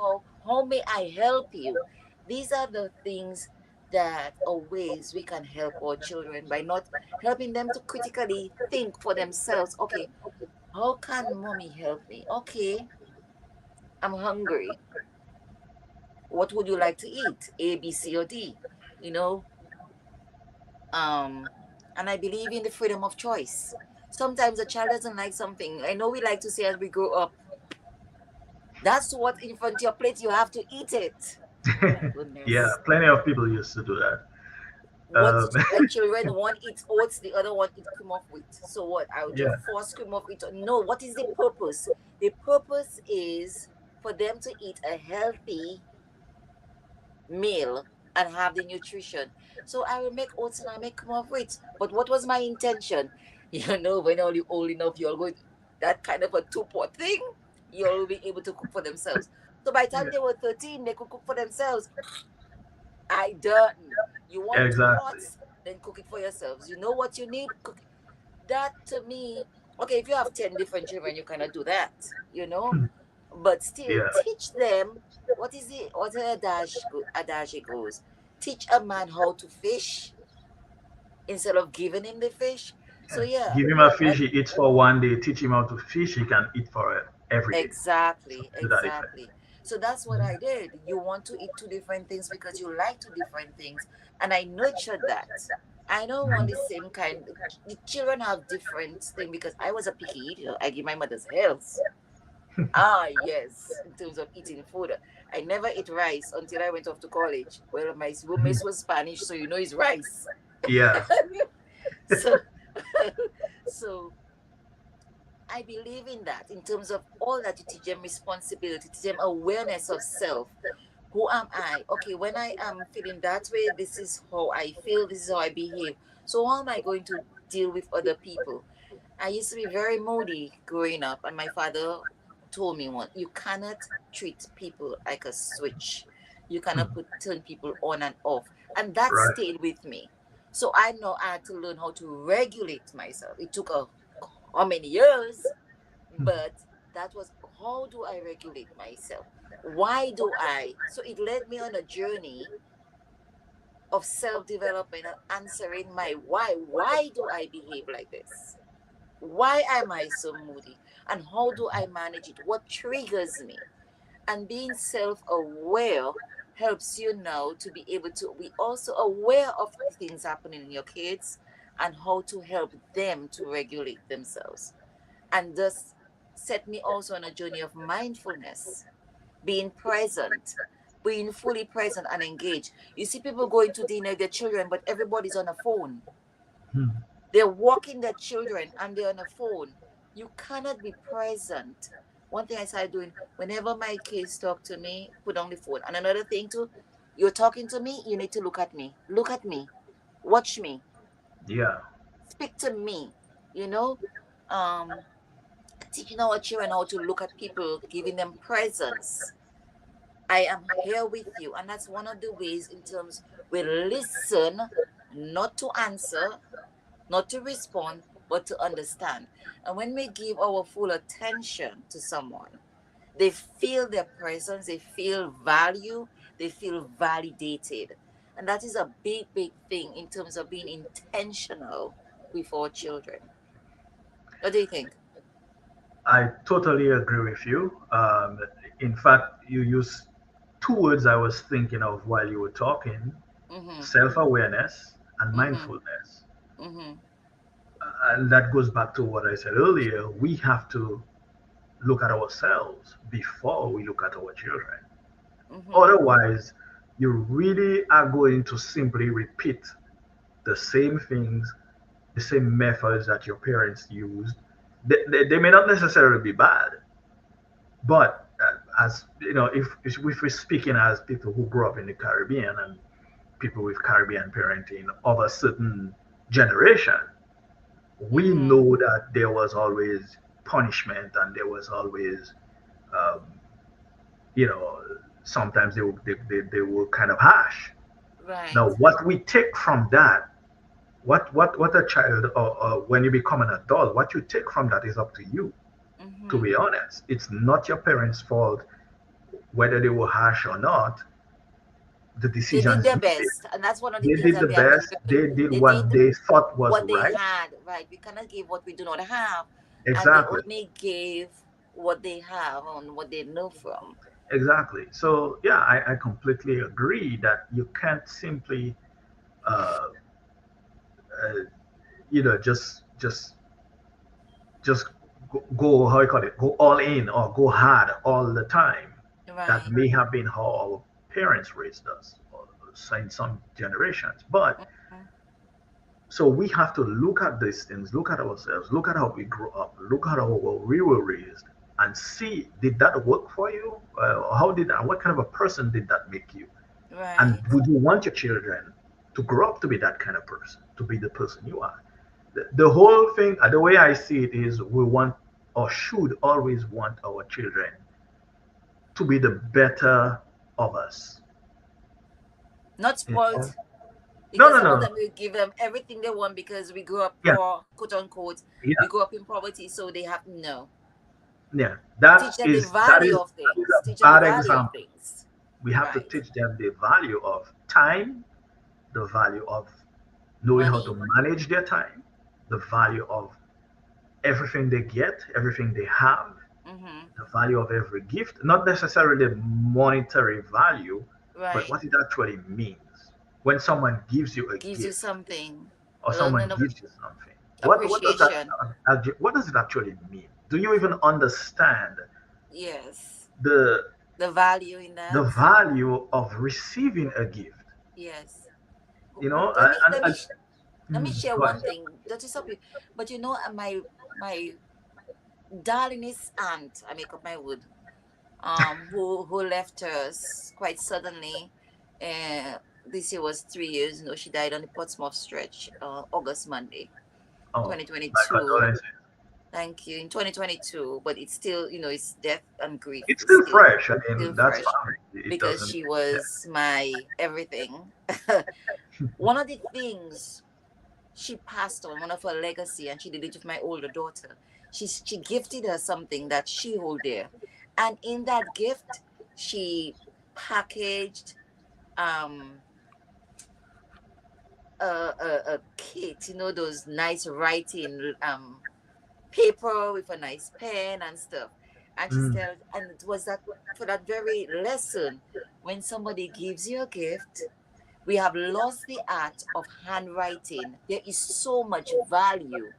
how may I help you? These are the things that are ways we can help our children by not helping them to critically think for themselves. Okay, how can mommy help me? Okay, I'm hungry. What would you like to eat? A, B, C, or D? You know, um and I believe in the freedom of choice. Sometimes a child doesn't like something. I know we like to say as we grow up, that's what in front of your plate, you have to eat it. Oh my yeah, goodness. plenty of people used to do that. What Um, children, one eats oats, the other one eats cream of wheat. So what, I would yeah, just force cream of wheat? No, what is the purpose? The purpose is for them to eat a healthy meal and have the nutrition. So I will make oats and I make come of wheat. But what was my intention? When you're old enough, you're going that kind of a two-pot thing, you'll be able to cook for themselves. So by the time yeah, they were 13, they could cook for themselves. I done. You want two exactly. pots? Then cook it for yourselves. You know what you need? Cook it. That to me, okay, if you have 10 different children, you cannot do that. But still Yeah, teach them what the adage goes. Teach a man how to fish instead of giving him the fish. So yeah. yeah, Give him a uh, fish, he eats for one day. Teach him how to fish, he can eat for every day. exactly, Something to that effect. exactly. So that's what Mhm, I did. You want to eat two different things because you like two different things, and I nurtured that. I don't want the mhm. same kind. The children have different thing because I was a picky eater. I give my mother's health. Ah, yes, in terms of eating food. I never ate rice until I went off to college. Well, my roommate was Spanish, so it's rice. Yeah. so, so I believe in that in terms of all that you teach them responsibility, teach them awareness of self. Who am I? Okay, when I am feeling that way, this is how I feel, this is how I behave. So, how am I going to deal with other people? I used to be very moody growing up, and my father told me once, you cannot treat people like a switch. You cannot Hmm, turn people on and off. And that right. stayed with me. So I know I had to learn how to regulate myself. It took how many years, Hmm, but that was how do I regulate myself? Why do I? So it led me on a journey of self development and answering my why. Why do I behave like this? Why am I so moody? And how do I manage it? What triggers me? And being self aware helps you now to be able to be also aware of things happening in your kids and how to help them to regulate themselves. And thus set me also on a journey of mindfulness, being present, being fully present and engaged. You see people going to dinner with their children, but everybody's on a phone. hmm. They're walking their children and they're on a phone. You cannot be present. One thing I started doing, whenever my kids talk to me, put on the phone. And another thing too, you're talking to me, you need to look at me. Look at me. Watch me. Yeah. Speak to me. You know? Teaching our children how to look at people, giving them presence. I am here with you. And that's one of the ways in terms we listen, not to answer, not to respond, but to understand. And when we give our full attention to someone, they feel their presence, they feel value, they feel validated. And that is a big, big thing in terms of being intentional with our children. What do you think? I totally agree with you. In fact, you used two words I was thinking of while you were talking: Mm-hmm. self-awareness and Mm-hmm. mindfulness. Mm-hmm. And that goes back to what I said earlier. We have to look at ourselves before we look at our children. Mm-hmm. Otherwise, you really are going to simply repeat the same things, the same methods that your parents used. They may not necessarily be bad, but as you know, if we're speaking as people who grew up in the Caribbean and people with Caribbean parenting of a certain generation, we Mm-hmm. know that there was always punishment and there was always, um, you know, sometimes they were kind of harsh. Right. Now, what we take from that, what a child or when you become an adult, what you take from that is up to you. To Mm-hmm. be honest, it's not your parents' fault whether they were harsh or not. The They did decisions their you made, best, and that's one of the they things did that the we have to best. learn. They did They did what they thought was what they right. had, right? We cannot give what we do not have, and they Exactly. only gave what they have and what they know from. Exactly. So yeah, I completely agree that you can't simply, uh, uh, just go how you call it, go all in or go hard all the time. That Right. may have been how our parents raised us, or in some generations. But Mhm. so we have to look at these things, look at ourselves, look at how we grew up, look at how we were raised, and see did that work for you? How did that? What kind of a person did that make you? And Right. would you want your children to grow up to be that kind of person, to be the person you are? The whole thing, the way I see it is we want or should always want our children to be the better of us. Not You know? spoiled, No, because no, some no, of no. them will give them everything they want because we grew up Yeah, poor, quote unquote. We yeah, grew up in poverty, so they have to know. yeah. Teach them the That value is of that is things. a Teach them the bad value of example. things. We have to Right. teach them the value of time, the value of knowing how to Money. manage their time, the value of everything they get, everything they have, Mm-hmm. the value of every gift, not necessarily the monetary value, but Right. what it actually means. When someone gives you a Gives you gift something. or someone Learning gives you something, what does that appreciation. what does it actually mean? Do you even understand Yes. the The value in the that. value of receiving a gift? Yes. You know, Let me let me and sh- let me share go ahead. one thing. That is up you. But you know, my darlingest aunt, I make up my wood, who left us quite suddenly. This year was 3 years. No, she died on the Portsmouth stretch, August Monday, Oh, my 2022. condolences. Thank you. In 2022, but it's still, it's death and grief It's is still still fresh. I still mean, that's fresh fine. It because doesn't. she Yeah. was my everything. One of the things she passed on, one of her legacy, and she did it with my older daughter. She gifted her something that she hold dear, and in that gift, she packaged um a kit, those nice writing paper with a nice pen and stuff. And she Mm, said, and it was that for that very lesson, when somebody gives you a gift, we have lost the art of handwriting. There is so much value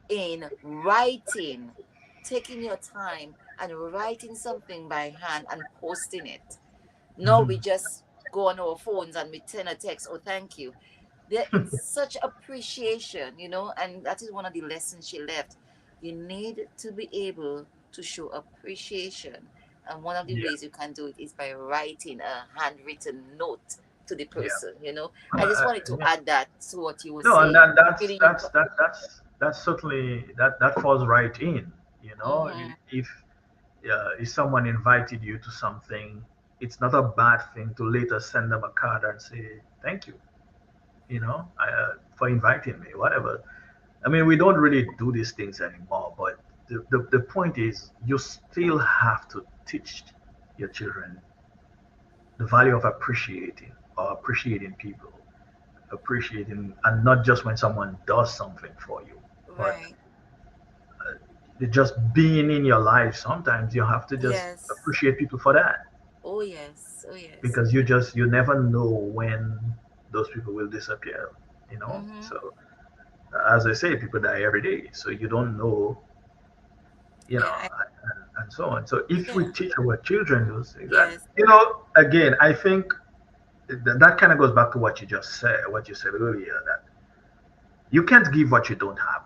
in writing, taking your time and writing something by hand and posting it. No, we mhm. just go on our phones and we send a text, oh, thank you. There is such appreciation, and that is one of the lessons she left. You need to be able to show appreciation. And one of the Yeah, ways you can do it is by writing a handwritten note to the yeah. person. Uh, I just uh, wanted to yeah. add that to what you were No, and saying. that's Really, that's certainly that falls right in. You know, mm-hmm, if someone invited you to something, it's not a bad thing to later send them a card and say thank you, for inviting me, whatever. I mean, we don't really do these things anymore, but the point is you still have to teach your children the value of appreciating people, appreciating, and not just when someone does something for you, but Right. just being in your life. Sometimes you have to just Yes. appreciate people for that, Oh yes. Oh yes. because you never know when those people will disappear. Mm-hmm. So as I say, people die every day, so you don't know, Yeah. and so on. So if we Yeah. teach our children those things, and Yes. again, I think that kind of goes back to what you said earlier, that you can't give what you don't have.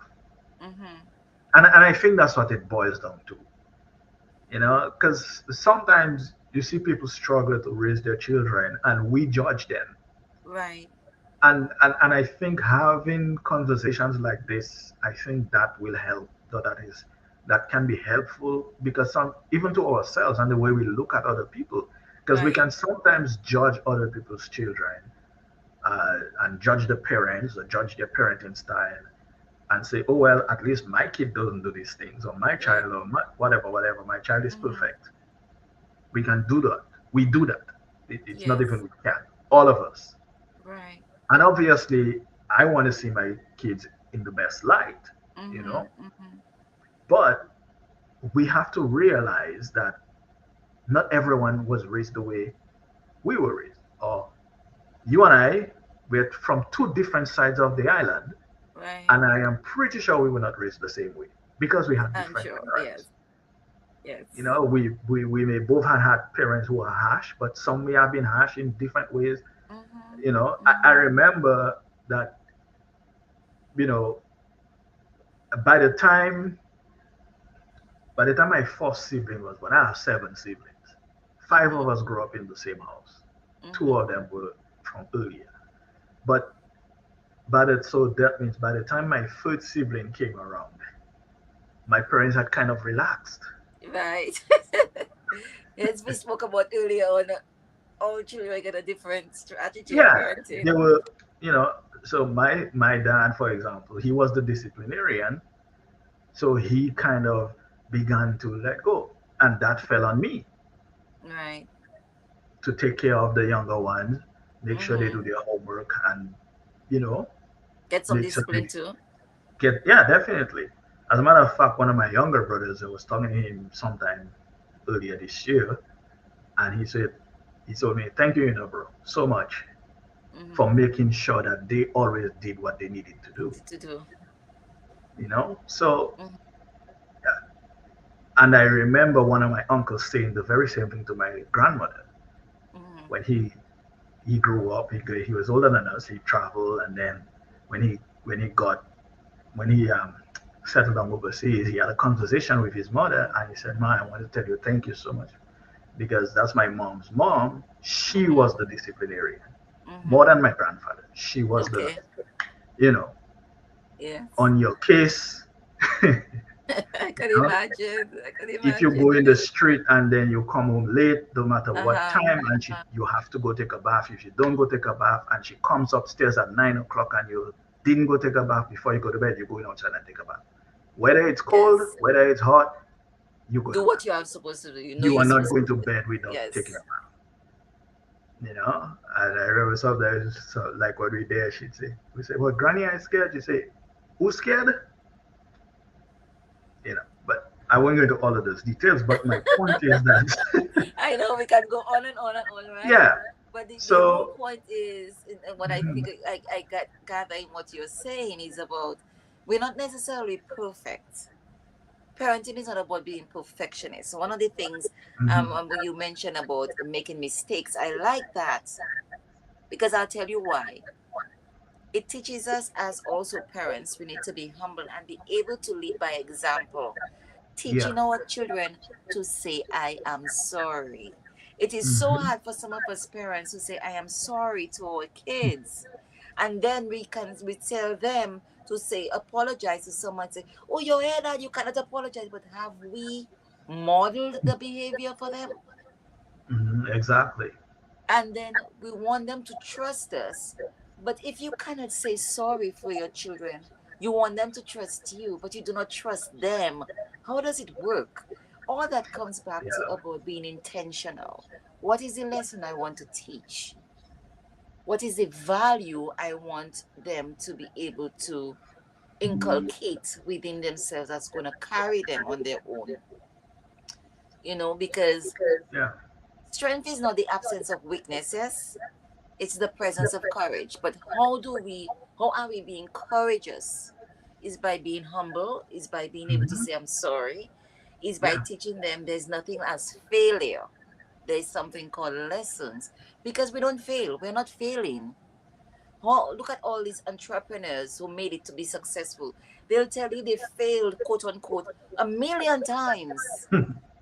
Mm-hmm. And I think that's what it boils down to, because sometimes you see people struggle to raise their children and we judge them. Right. And I think having conversations like this, I think that will help. That can be helpful, because even to ourselves and the way we look at other people, because we Right. can sometimes judge other people's children, and judge the parents or judge their parenting style, and say, oh well, at least my kid doesn't do these things, or my Right. child, or whatever, my child is Mm-hmm. perfect. We can do that. We do that. It's not Yes. even we can. All of us. Right. And obviously, I want to see my kids in the best light, you Mm-hmm. know. Mm-hmm. But we have to realize that not everyone was raised the way we were raised. Or you and I, we're from two different sides of the island, Right. and I am pretty sure we were not raised the same way, because we had I'm different sure. Yes. parents. Yes. We may both have had parents who are harsh, but some may have been harsh in different ways. Mm-hmm. I Mm-hmm. remember that, you know, by the time by the time my first sibling was born, I have seven siblings. Five Mm-hmm. of us grew up in the same house. Two Mm-hmm. of them were from earlier. But so that means by the time my third sibling came around, my parents had kind of relaxed. Right. As we spoke about earlier on, all children get a different strategy of Yeah, parenting. they were, you know. So my dad, for example, he was the disciplinarian, so he kind of began to let go, and that fell on me Right. to take care of the younger ones, make sure they Mm-hmm. do their homework, and you know, Get some make sure they discipline too. get, yeah, definitely. As a matter of fact, one of my younger brothers, I was talking to him sometime earlier this year, and he told me, "Thank you, bro, so much for Mm-hmm. making sure that they always did what they needed to do." To do. So, Mm-hmm. and I remember one of my uncles saying the very same thing to my grandmother Mm-hmm. when he grew up. He was older than us. He traveled, and then when he when he got when he settled down overseas, he had a conversation with his mother, and he said, "Ma, I want to tell you thank you so much, because that's my mom's mom. She Mm-hmm. was the disciplinarian more Mm-hmm. than my grandfather. She was the, Okay. you know, Yes. on your case." I could know, imagine. I could if you imagine. go in the street and then you come home late, no matter what Uh-huh. time, and Uh-huh. you have to go take a bath. If you don't go take a bath and she comes upstairs at 9 o'clock and you didn't go take a bath before you go to bed, you're going outside and take a bath. Whether it's cold, Yes. whether it's hot, you go to Do bath. what you are supposed to do. You know You you're are not supposed going to to. bed without taking a Yes. bath. And I remember sometimes, so like when we there, she'd say, we say, "Well, Granny, I'm scared." She say, "Who's scared?" But I won't go into all of those details. But my point is that, I know we can go on and on, right? yeah. But the whole So, point is, and what I mhm, think I got gather in what you're saying is about we're not necessarily perfect. Parenting is not about being perfectionist. One of the things mhm, you mentioned about making mistakes, I like that because I'll tell you why. It teaches us as also parents we need to be humble and be able to lead by example, yeah. teaching our children to say I am sorry. It is so Mhm. hard for some of us parents to say I am sorry to our kids, and then we tell them to say apologize to someone, say, oh, your head that you cannot apologize, but have we modeled the behavior for them? Exactly. And then we want them to trust us. But if you cannot say sorry for your children, you want them to trust you, but you do not trust them. How does it work? All that comes back to Yeah. about being intentional. What is the lesson I want to teach? What is the value I want them to be able to inculcate within themselves that's going to carry them on their own? Because Yeah. strength is not the absence of weaknesses, it's the Yeah. presence of courage. But how are we being courageous? Is by being humble, is by being able to Hmm. say I'm sorry, is by Yeah. teaching them there's nothing as failure. There's something called lessons. Because we don't fail. We're not failing. Look at all these entrepreneurs who made it to be successful. They'll tell you they failed, quote unquote, a million times.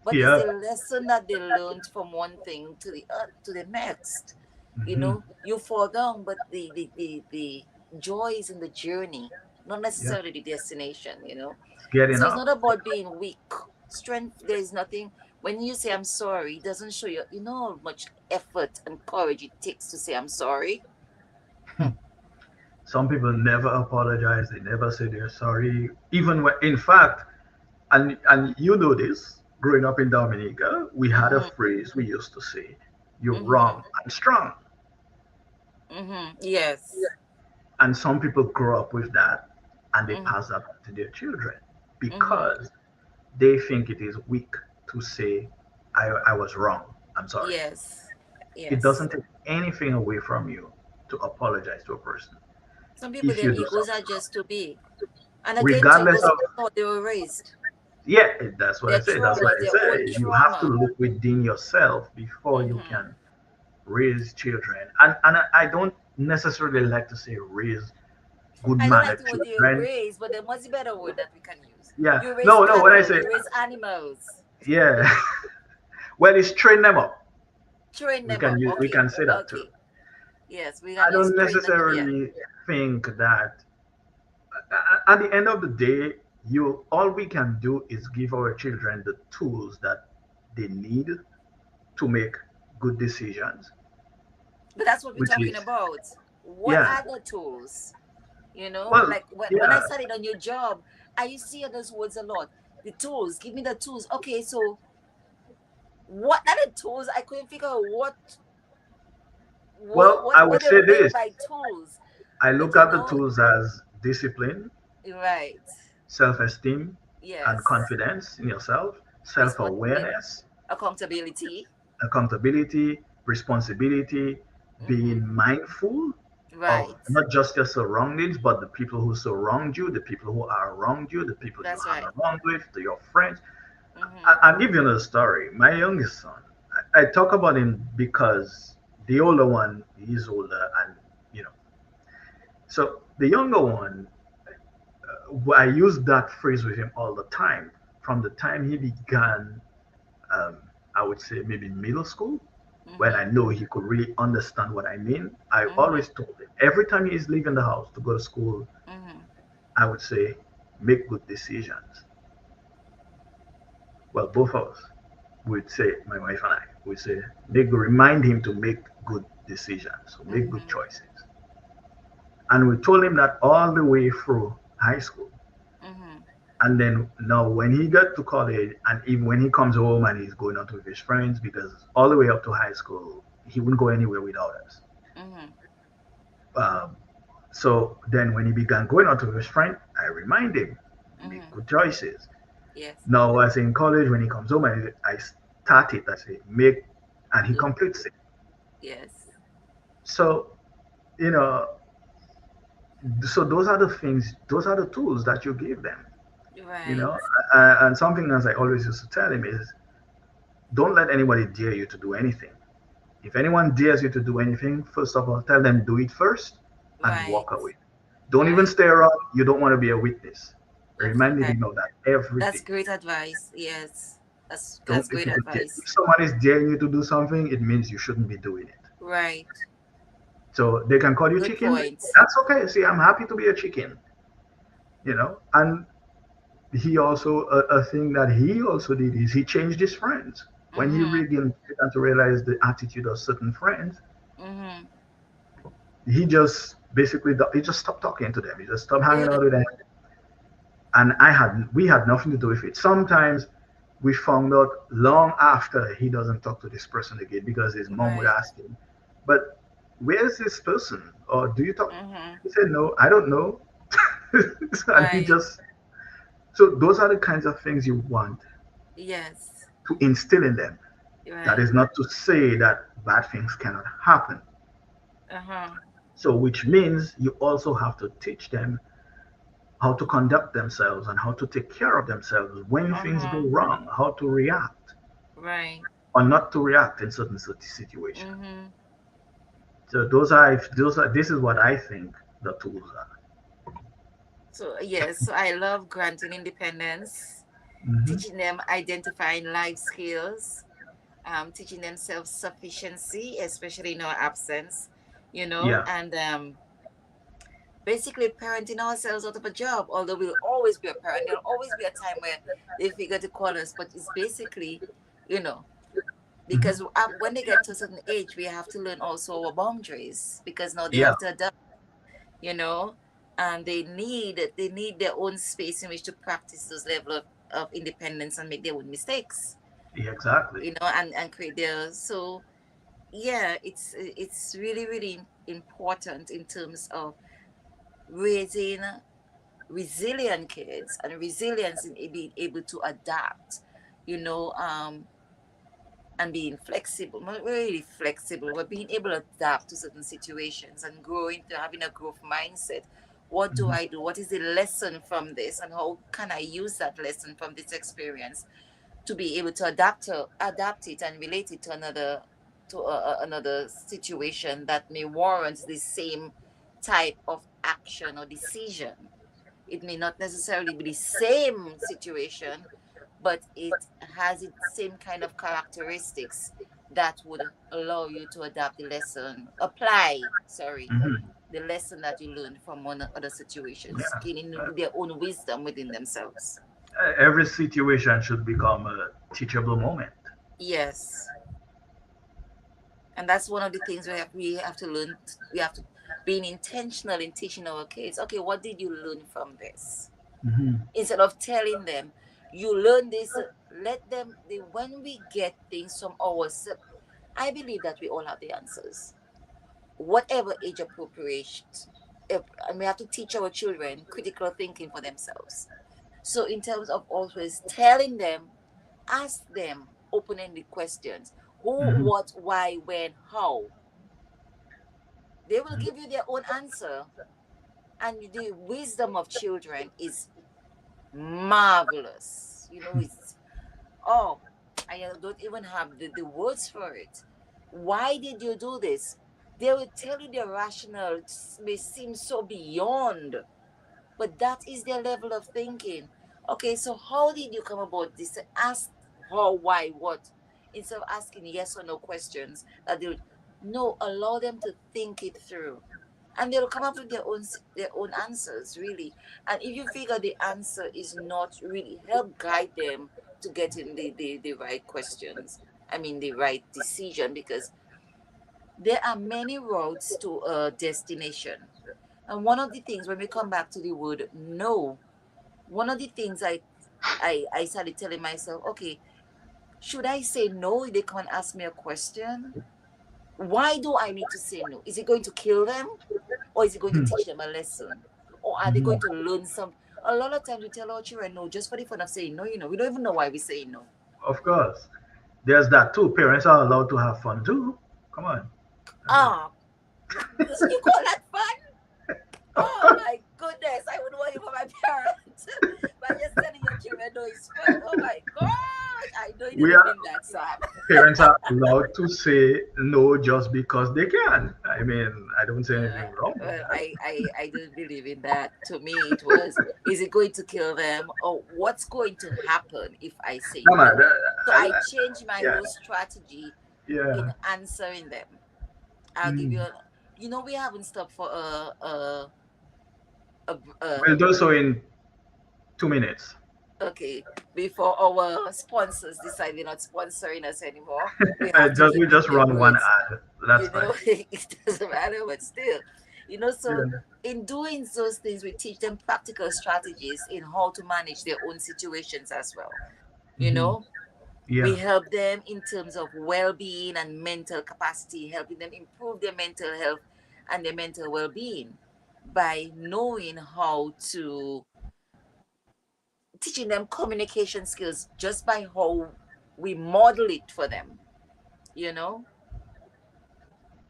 But it's Yeah. the lesson that they learned from one thing to the next. Hmm. You fall down, but the joy is in the journey, not Yeah. necessarily the destination. It's getting So it's up. not about being weak. Strength, there is nothing. When you say I'm sorry, it doesn't show you know how much effort and courage it takes to say I'm sorry. Hmm. Some people never apologize. They never say they're sorry. Even when, in fact, and you know this, growing up in Dominica, we had a Mm-hmm. phrase we used to say, "You're Mm-hmm. wrong, I'm strong." Mm-hmm. Yes. And some people grow up with that and they Mm-hmm. pass that on to their children Mm-hmm. because they think it is weak to say, I was wrong, I'm sorry. Yes. It Yes. doesn't take anything away from you to apologize to a person Some people, if their you do egos are something wrong. just too big. And again, too, it Regardless goes of, back to how they were raised. yeah, that's what I Their say. That's why traumas, I their own say you have to trauma. look within yourself before you Mm-hmm. can raise children. And I don't necessarily like to say raise good I don't like mannered the word you children. raise, but there must be a better word that we can use. Yeah, You raise no, no. When I cattle, say, you raise animals. yeah, well, it's train them up. Train We them can up. use, we Okay. can say that too. Okay. Yes, we I can use don't train them. Yeah. necessarily think that at the end of the day, you all we can do is give our children the tools that they need to make good decisions, But that's what we're which talking is, about. What yeah, are the tools? well, Like when I yeah, started on your job, I used to hear those words a lot. The tools, give me the tools. Okay, so what are the tools? I couldn't figure out well, I what would they say meant this. by tools. I But look at the tools as discipline, right. self-esteem, and Yes. confidence in yourself, Responsibility, self-awareness, accountability. accountability, responsibility, Mm-hmm. being mindful of Right. not just your surroundings, but the people who surround you, the people who are around you, the people you That's hang right. around with, to your friends. Mm-hmm. I'll give you another story. My youngest son, I talk about him because the older one, he's older, and you know, so the younger one, I use that phrase with him all the time. From the time he began, um, I would say maybe middle school, when I Mm-hmm. know he could really understand what I mean, I Mm-hmm. always told him every time he's leaving the house to go to school, Mm-hmm. I would say, make good decisions. Well, both of us would say, my wife and I would say, remind him to make good decisions, so make good Mm-hmm. choices. And we told him that all the way through high school. Mm-hmm. And then now when he got to college and even when he comes home and he's going out with his friends, because all the way up to high school, he wouldn't go anywhere without us. Mm-hmm. Um, so then when he began going out with his friend, I remind him, make Mm-hmm. good choices. Yes. Now, as in college, when he comes home, I start it, I say, make, and he Good. completes it. Yes. So, you know, so those are the things, those are the tools that you give them, you Right. know. And something as I always used to tell him is, don't let anybody dare you to do anything. If anyone dares you to do anything, first of all, tell them do it first and Right. walk away. Don't even Right. stay around. You don't want to be a witness. That's Reminding right. him of that every That's day. great advice. Yes. That's Don't great if advice. someone is daring you to do something, it means you shouldn't be doing it. Right. So they can call you Good chicken. point. That's okay. See, I'm happy to be a chicken. And he also a thing that he also did is he changed his friends. When he Mm-hmm. began to realize the attitude of certain friends, Mm-hmm. he just he just stopped talking to them. He just stopped hanging Good. out with them, and we had nothing to do with it. Sometimes we found out long after he doesn't talk to this person again because his mom would Right. ask him, "But where's this person? Or do you talk?" Mm-hmm. He said, "No, I don't know," and he Right. just so those are the kinds of things you want Yes. to instill in them. That Right. is not to say that bad things cannot happen. Uh-huh. So, which means you also have to teach them how to conduct themselves and how to take care of themselves when things go Uh-huh. wrong, how to react Right. or not to react in certain situations. Mm-hmm. So, this is what I think the tools are. So yes, so I love granting independence, Hmm. teaching them identifying life skills, teaching them self-sufficiency, especially in our absence, Yeah, and basically parenting ourselves out of a job. Although we'll always be a parent, there'll always be a time where they figure to call us, but it's basically, you know, because hmm, when they get to a certain age, we have to learn also our boundaries because now they yeah, have to adapt, you know, and they need their own space in which to practice those level of independence and make their own mistakes, yeah, exactly. and create their so yeah, it's really really important in terms of raising resilient kids and resilience in being able to adapt, you know, and being flexible, not really flexible, but being able to adapt to certain situations and growing to having a growth mindset. What do Hmm. I do? What is the lesson from this? And how can I use that lesson from this experience to be able to adapt it and relate it to another situation that may warrant the same type of action or decision. It may not necessarily be the same situation, but it has its same kind of characteristics that would allow you to adapt the lesson, apply, sorry, Hmm. the lesson that you learned from one other situations, Yeah. gaining Uh, their own wisdom within themselves. every situation should become a teachable moment. Yes. And that's one of the things we have to learn. We have to being intentional in teaching our kids. Okay, what did you learn from this? Hmm. Instead of telling them, you learn this, let them. When we get things from ourselves, I believe that we all have the answers, whatever age appropriate. And we have to teach our children critical thinking for themselves. So in terms of always telling them, ask them open-ended questions: who, Hmm. what, why, when, how. They will give you their own answer. And the wisdom of children is marvelous. It's, oh, I don't even have the words for it. Why did you do this? They will tell you their rationale may seem so beyond, but that is their level of thinking. Okay, so how did you come about this? Ask how, why, what, instead of asking yes or no questions. That they would no, allow them to think it through, and they'll come up with their own answers, really. And if you figure the answer is not really, help guide them to getting the right questions. I mean the right decision, because there are many roads to a destination. And one of the things, when we come back to the word no, one of the things I started telling myself, okay, should I say no if they come and ask me a question? Why do I need to say no? Is it going to kill them? Or is it going to Hmm. teach them a lesson? Or are they Hmm. going to learn some? A lot of times we tell our children no just for the fun of saying no, we don't even know why we say no. Of course. There's that too. Parents are allowed to have fun too. Come on. I mean, Ah, you call that fun? Oh my goodness, I wouldn't want it for my parents. But just telling your children no is fun. Oh my gosh, I know you we didn't are mean that, Sam. parents are allowed to say no just because they can. I mean, I don't say anything wrong with Well, that. I didn't believe in that. To me, it was, is it going to kill them? Or what's going to happen if I say Come on. no? So I changed my Yeah. whole strategy in Yeah. answering them. I'll give Mm. you, we haven't stopped for a, We'll a do so in 2 minutes. Okay, before our sponsors decide they're not sponsoring us anymore, we have to We repeat just their run one words. ad. That's You fine. know, it doesn't matter, but still, so Yeah. in doing those things, we teach them practical strategies in how to manage their own situations as well. You Hmm. know, we Yeah. help them in terms of well-being and mental capacity, helping them improve their mental health and their mental well-being by knowing how to teaching them communication skills just by how we model it for them, you know.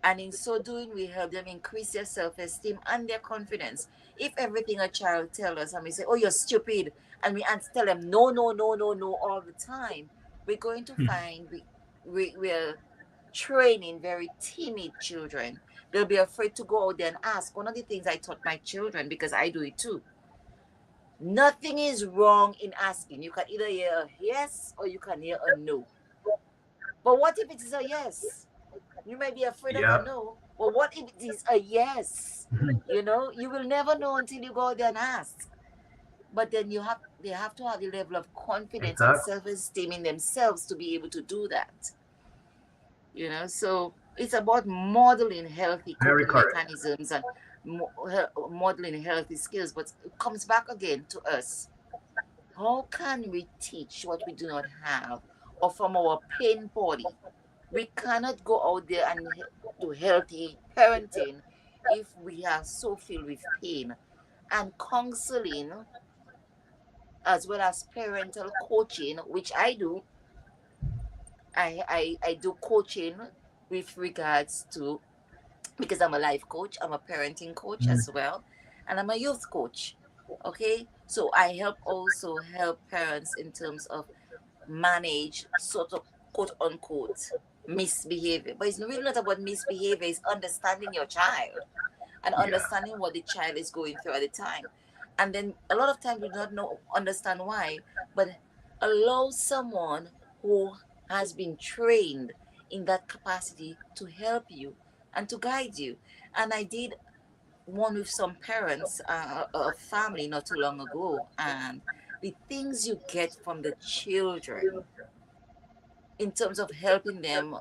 And in so doing, we help them increase their self-esteem and their confidence. If everything a child tells us and we say, oh, you're stupid, and we tell them no, no, no, no, no all the time, we're going to find we're training very timid children. They'll be afraid to go out there and ask. One of the things I taught my children, because I do it too, nothing is wrong in asking. You can either hear a yes or you can hear a no. But what if it is a yes? You may be afraid of a Yeah. no. But what if it is a yes? Mhm. You will never know until you go there and ask. But then they have to have the level of confidence and Exactly. self-esteem in themselves to be able to do that. So it's about modeling healthy Very coping correct. mechanisms and modeling healthy skills. But it comes back again to us. How can we teach what we do not have or from our pain body? We cannot go out there and do healthy parenting if we are so filled with pain. And counseling, as well as parental coaching, which I do, I do coaching with regards to, because I'm a life coach, I'm a parenting coach Mm. as well, and I'm a youth coach. Okay, so I help parents in terms of manage sort of quote unquote misbehavior. But it's really not about misbehavior, it's understanding your child and Yeah. understanding what the child is going through at the time. And then a lot of times we do not understand why, but allow someone who has been trained in that capacity to help you and to guide you. And I did one with some parents, a family not too long ago, and the things you get from the children in terms of helping them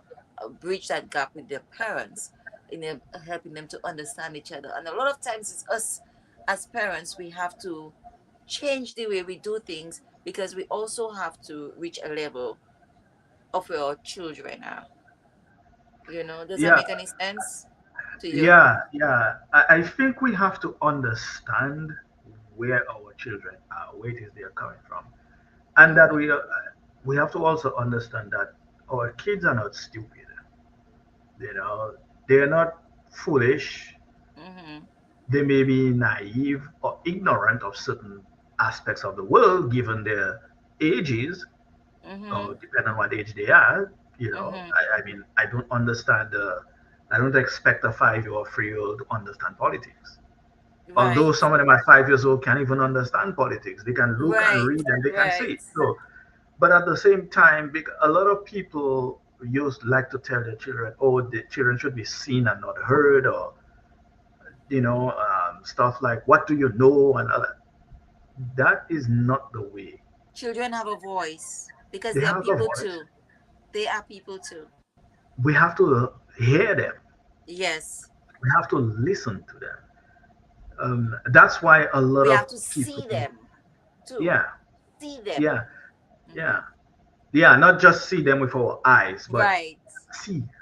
bridge that gap with their parents, in helping them to understand each other. And a lot of times it's us as parents, we have to change the way we do things because we also have to reach a level of where our children are. Does that Yeah. make any sense to you? Yeah. I think we have to understand where our children are, where it is they are coming from, and that Mm-hmm. we have to also understand that our kids are not stupid. You know, they are not foolish. Mm-hmm. They may be naive or ignorant of certain aspects of the world given their ages, Mm-hmm. or depending on what age they are. Mm-hmm. I mean, I don't understand. I don't expect a 5 year or 3 year old to understand politics. Although Right. some of them at 5 years old can't even understand politics, they can look and Right. read and they can see Right. it. So, but at the same time, a lot of people used like to tell their children, "Oh, the children should be seen and not heard," or stuff like, "What do you know?" and all that. That is not the way. Children have a voice because They they are have a people voice. too. They are people too. We have to hear them. Yes. We have to listen to them. That's why a lot We of have to people, see them too. yeah, See them. yeah, Mm-hmm. yeah, yeah, not just see them with our eyes, but Right.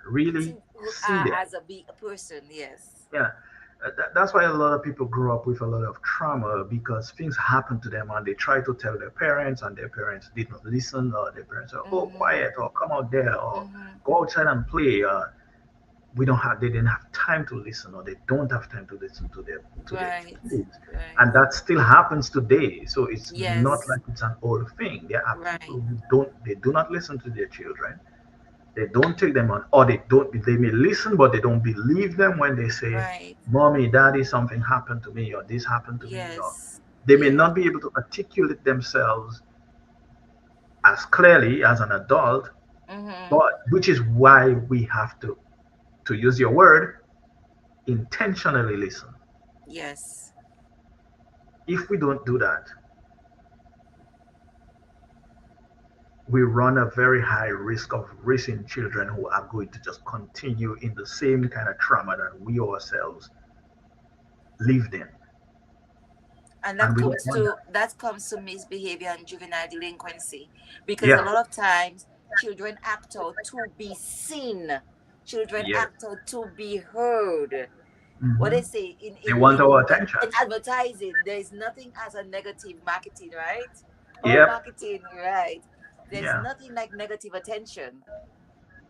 really See who see are them. as a person. Yes. Yeah. That's why a lot of people grow up with a lot of trauma because things happen to them and they try to tell their parents and their parents did not listen, or their parents are, oh, Mm-hmm. quiet, or come out there, or Mm-hmm. go outside and play. They didn't have time to listen, or they don't have time to listen to their Right. kids. Right. And that still happens today. So it's not Yes. like it's an old thing. There are Right. people who do not listen to their children. They don't take them on, or they may listen, but they don't believe them when they say, Right. "Mommy, Daddy, something happened to me," or "This happened to me," or Yes. they may Yes. not be able to articulate themselves as clearly as an adult, Mm-hmm. but which is why we have to use your word, intentionally listen. Yes. If we don't do that, we run a very high risk of raising children who are going to just continue in the same kind of trauma that we ourselves lived in, And and we don't want that. that comes to misbehavior and juvenile delinquency, because a Yeah, lot of times children act out to be seen, children yeah. act out to be heard. What Hmm. they say They want our attention. in advertising, there is nothing as a negative marketing, right? Or Yep. marketing, right? There's Yeah. nothing like negative attention.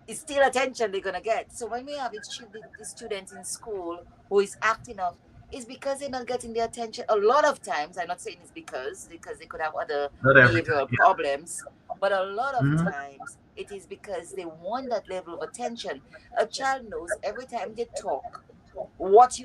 It's still attention they're gonna get. So when we have the student in school who is acting out, it's because they're not getting the attention. A lot of times, I'm not saying it's because they could have other Not every time. behavioral Yeah. problems, but a lot of Hmm. times it is because they want that level of attention. A child knows every time they talk what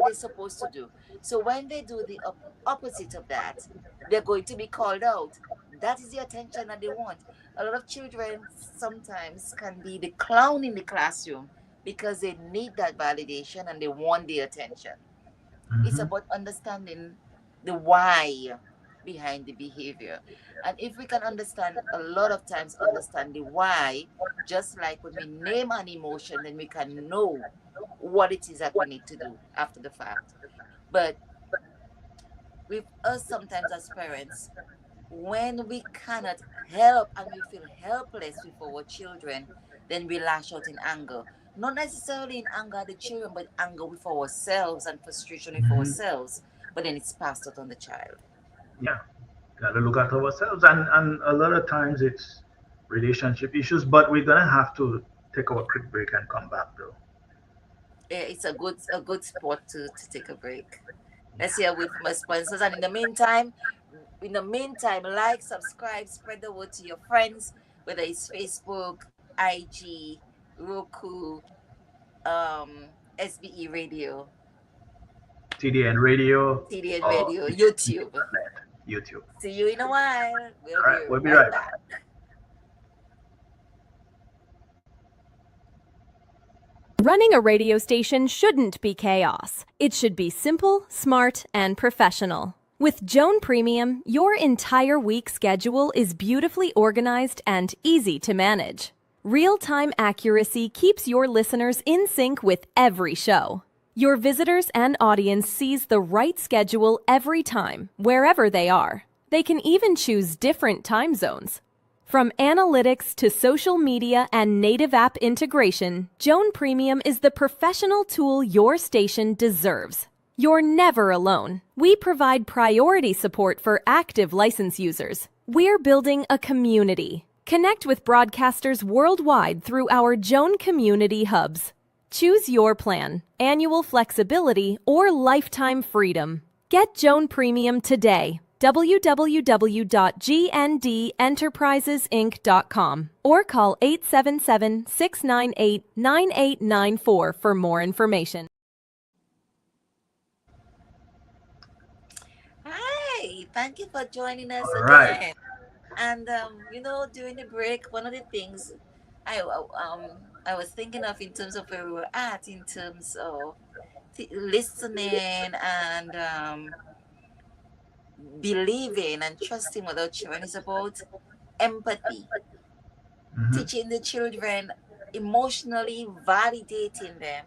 they're supposed to do. So when they do the opposite of that, they're going to be called out. That is the attention that they want. A lot of children sometimes can be the clown in the classroom because they need that validation and they want the attention. It's Hmm. about understanding the why behind the behavior. And if we can understand, a lot of times understand the why, just like when we name an emotion, then we can know what it is that we need to do after the fact. But with us, sometimes as parents, when we cannot help and we feel helpless with our children, then we lash out in anger. Not necessarily in anger at the children, but anger with ourselves and frustration with Hmm. ourselves. But then it's passed out on the child. Yeah. Gotta look at ourselves, and a lot of times it's relationship issues. But we're gonna have to take our quick break and come back though. It's a good spot to take a break. Let's Yeah. hear with my sponsors. And in the meantime, like, subscribe, spread the word to your friends, whether it's Facebook, IG, Roku, SBE Radio, TDN Radio TDN or Radio, YouTube. TDN.net, YouTube. See you in a while. We'll All be right, we'll be right right back. back. Running a radio station shouldn't be chaos. It should be simple, smart, and professional. With Joan Premium, your entire week schedule is beautifully organized and easy to manage. Real-time accuracy keeps your listeners in sync with every show. Your visitors and audience sees the right schedule every time, wherever they are. They can even choose different time zones. From analytics to social media and native app integration, Joan Premium is the professional tool your station deserves. You're never alone. We provide priority support for active license users. We're building a community. Connect with broadcasters worldwide through our Joan Community Hubs. Choose your plan, annual flexibility, or lifetime freedom. Get Joan Premium today. www.gndenterprisesinc.com or call 877-698-9894 for more information. Hi, thank you for joining us All right. again. And during the break, one of the things I was thinking of in terms of where we were at, in terms of listening and believing and trusting what our children, is about empathy, Hmm. teaching the children, emotionally validating them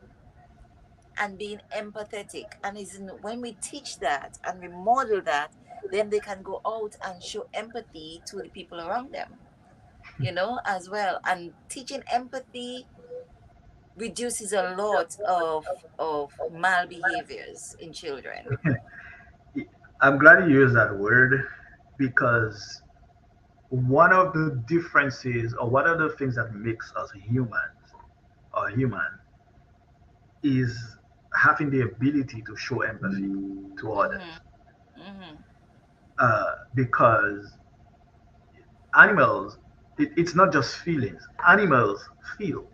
and being empathetic. And when we teach that and we model that, then they can go out and show empathy to the people around them, as well. And teaching empathy reduces a lot of malbehaviors in children. I'm glad you used that word because one of the differences or one of the things that makes us humans or human is having the ability to show empathy to Mm-hmm. others. Mm-hmm. Because animals, it's not just feelings. Animals feel.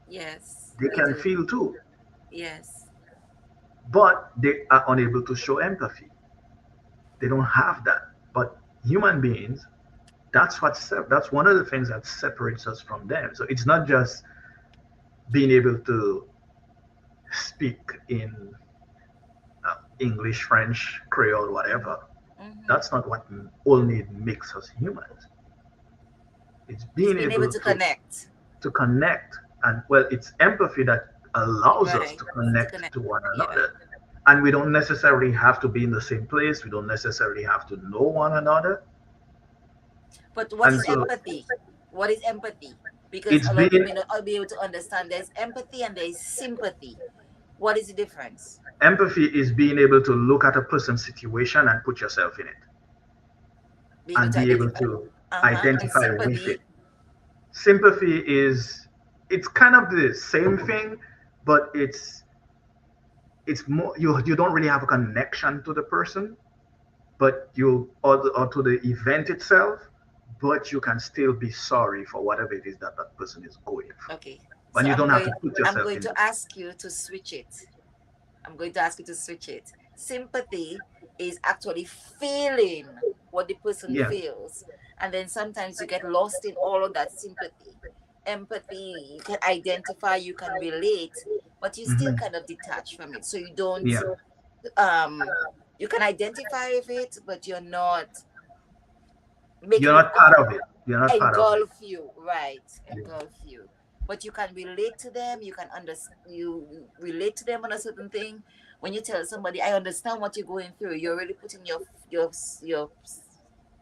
Yes, They they can do. feel too, Yes. but they are unable to show empathy. They don't have that. But human beings, that's one of the things that separates us from them. So it's not just being able to speak in English, French, Creole, whatever. Mm-hmm. That's not what only makes us humans. It's It's being being able able to connect. to connect. And well, it's empathy that allows us Right. to To connect connect. to one Yeah. another. And we don't necessarily have to be in the same place. We don't necessarily have to know one another. But what And is so empathy? What is empathy? Because it's a lot of people being may not be able to understand there's empathy and there's sympathy. What is the difference? empathy is being able to look at a person's situation and put yourself in it Be able and to be able identify. to And identify with it. sympathy. Sympathy is it's kind of the same thing, but it's more you don't really have a connection to the person, but you or to the event itself, but you can still be sorry for whatever it is that that person is going through. Okay. And So you I'm don't have to going put I'm yourself going in to it. ask you to switch it. I'm going to ask you to switch it. Sympathy is actually feeling what the person Yeah. feels. And then sometimes you get lost in all of that sympathy. Empathy, you can identify, you can relate, but you still Hmm. kind of detach from it. So you don't Yeah. you can identify with it, but you're not You're making it not part of it. You're not part of it. engulf you, right? Engulf you. But you can relate to them. You can understand. You relate to them on a certain thing. When you tell somebody, "I understand what you're going through," you're really putting your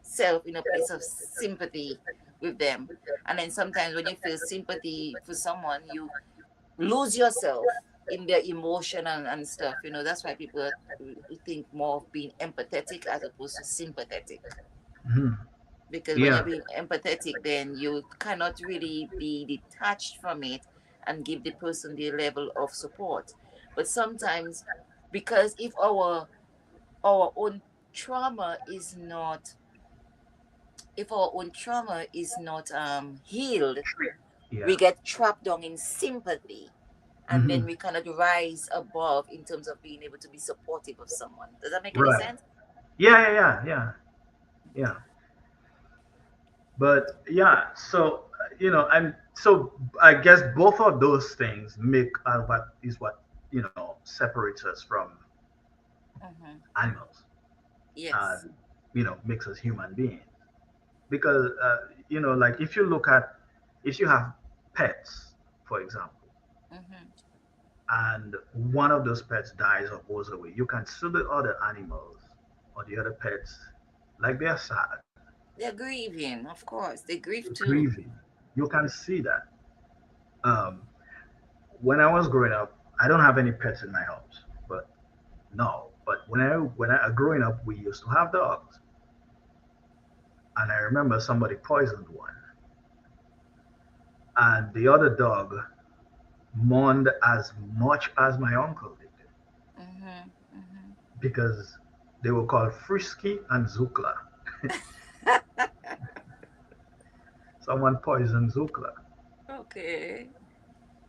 self in a place of sympathy with them. And then sometimes when you feel sympathy for someone, you lose yourself in their emotion and stuff. You know, that's why people think more of being empathetic as opposed to sympathetic, Hmm. because when you're Yeah. being empathetic, then you cannot really be detached from it and give the person the level of support. But sometimes, because if our own trauma is not if our own trauma is not healed, Yeah. we get trapped down in sympathy, and Hmm. then we cannot rise above in terms of being able to be supportive of someone. Does that make any Right. sense? Yeah. Yeah. Yeah. Yeah. Yeah. But yeah, so and so I guess both of those things make what separates us from Mm-hmm. animals, Yes. and makes us human beings. Because like if you have pets, for example, Mm-hmm. and one of those pets dies or goes away, you can see the other animals or the other pets like they're sad, They're grieving, of course. They grieve too. grieving. You can see that. Um, when I was growing up, I don't have any pets in my house, but no. But when I growing up, we used to have dogs, and I remember somebody poisoned one, and the other dog mourned as much as my uncle did Mm-hmm. Mm-hmm. because they were called Frisky and Zukla. Someone poisoned Zukla. Okay.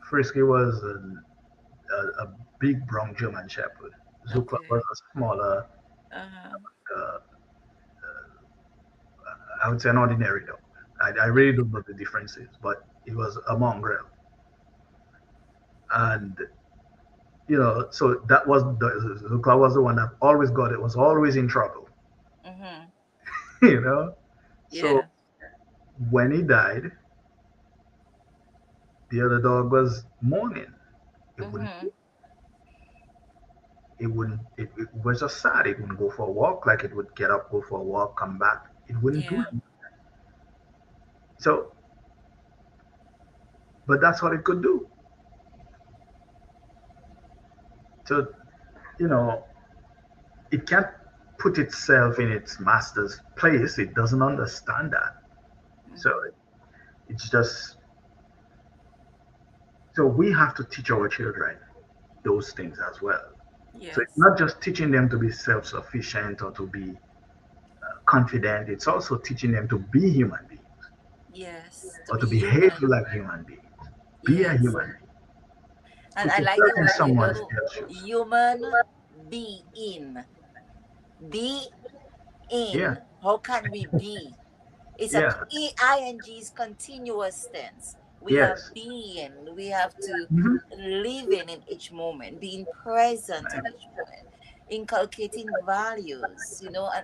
Frisky was a big brown German Shepherd. Zukla was Okay. a smaller, Uh-huh. uh, I would say an ordinary dog. I really Okay. don't know the differences, but it was a mongrel. And, so that was Zukla was the one that always got it, was always in trouble, Mm-hmm. you know? So Yeah. when he died, the other dog was mourning. It wouldn't, Mm-hmm. it was just sad. It wouldn't go for a walk, like it would get up, go for a walk, come back. It wouldn't do Yeah. it. So, but that's what it could do. So, you know, it can't put itself in its master's place. It doesn't understand that. So Mm-hmm. it's just so we have to teach our children those things as well. So it's Yes. not just teaching them to be self-sufficient or to be confident. It's also teaching them to be human beings Yes. To or be to behave human. like human beings. Be a Yes. human being. And Put I like the yourself in word, someone else's shoes. human being. Be Yeah, in. How can we be? It's a yeah, ing is continuous tense. We are yes. being. We have to Hmm. live in each moment, being present in each moment, inculcating values.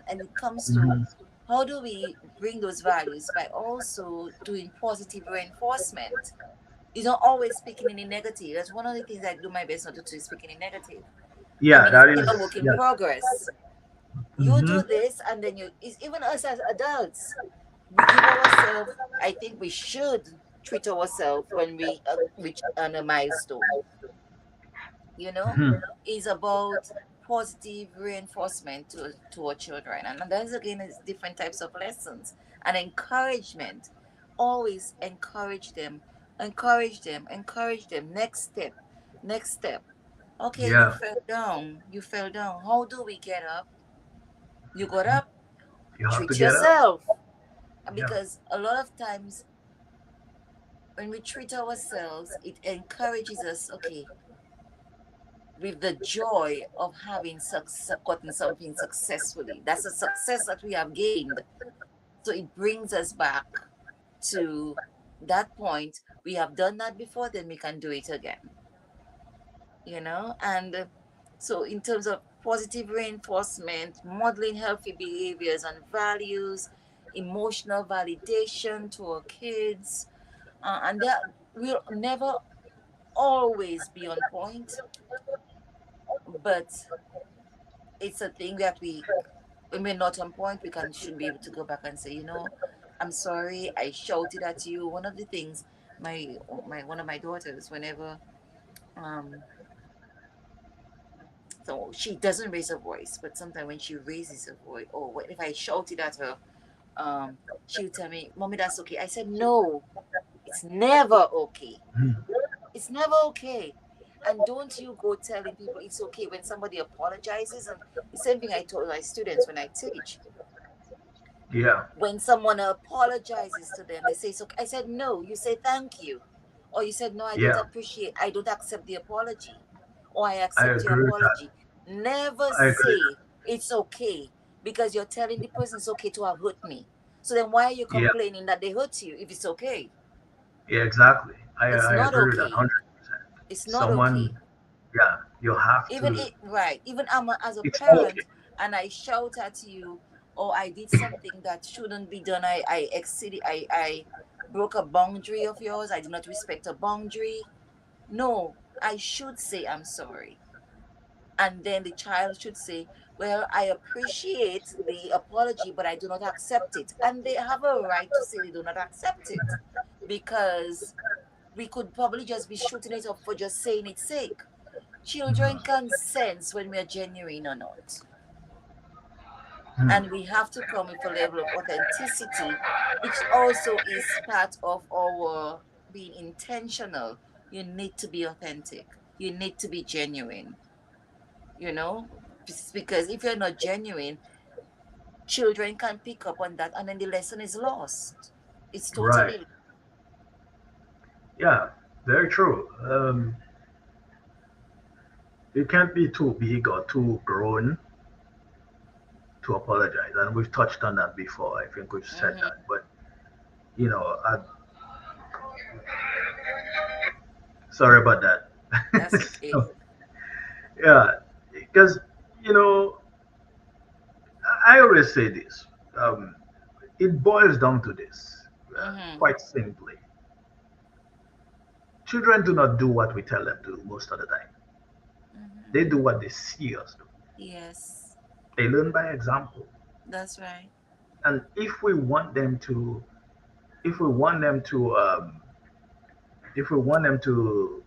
And it comes to Hmm. How do we bring those values? By also doing positive reinforcement. You don't always speaking in the negative. That's one of the things I do my best not to do, is speaking in negative. I Yeah, mean, it's that still a is, work in yeah. progress. You Mm-hmm. do this, and then it's even us as adults. We give ourselves, I think we should treat ourselves when we reach on a milestone, you know, Mm-hmm. is about positive reinforcement to our children. And that's again is different types of lessons and encouragement. Always encourage them. Next step, next step. Okay, Yeah, you fell down. How do we get up? You got up, you have to treat get up. yourself. Yeah, Because a lot of times when we treat ourselves, it encourages us, okay, with the joy of having gotten something successfully. That's a success that we have gained. So it brings us back to that point. We have done that before, then we can do it again, And so, in terms of positive reinforcement, modeling healthy behaviors and values, emotional validation to our kids, and that will never always be on point, but it's a thing that when we're not on point, we should be able to go back and say, I'm sorry, I shouted at you. One of the things my one of my daughters, whenever um so she doesn't raise her voice, but sometimes when she raises her voice, or if I shouted at her, she would tell me, Mommy, that's okay. I said, no, it's never okay. It's never okay. And don't you go telling people it's okay when somebody apologizes. And the same thing I told my students when I teach. yeah, When someone apologizes to them, they say, so I said, no, you say thank you. Or you said, no, yeah. I don't accept the apology. Or I I accept your agree with that. apology. Never I agree. say it's okay because you're telling the person it's okay to have hurt me. So then why are you Yeah, complaining that they hurt you if it's okay? yeah, exactly. It's I not agree with that okay. 100%. It's not okay. Someone, yeah, you have Even to. it right, even as a It's not parent okay. and I shout at you, or I did something that shouldn't be done, I exceeded, I broke a boundary of yours, I did not respect a boundary. No, I should say I'm sorry. And then the child should say, well, I appreciate the apology, but I do not accept it. And they have a right to say they do not accept it, because we could probably just be shooting it up for just saying its sake. Children can sense when we are genuine or not. Hmm. And we have to come with a level of authenticity, which also is part of our being intentional. You need to be authentic, you need to be genuine, you know, because if you're not genuine, children can pick up on that and then the lesson is lost. It's Right. totally. Yeah, very true. You can't be too big or too grown to apologize. And we've touched on that before. I think we've said Mhm. that. But, you know, sorry about that. That's okay. So, yeah, because, you know, I always say this. Um, it boils down to this, Mm-hmm. quite simply. Children do not do what we tell them to do most of the time. Mm-hmm. They do what they see us do. Yes, They learn by example. that's right. And if we want them to, if we want them to,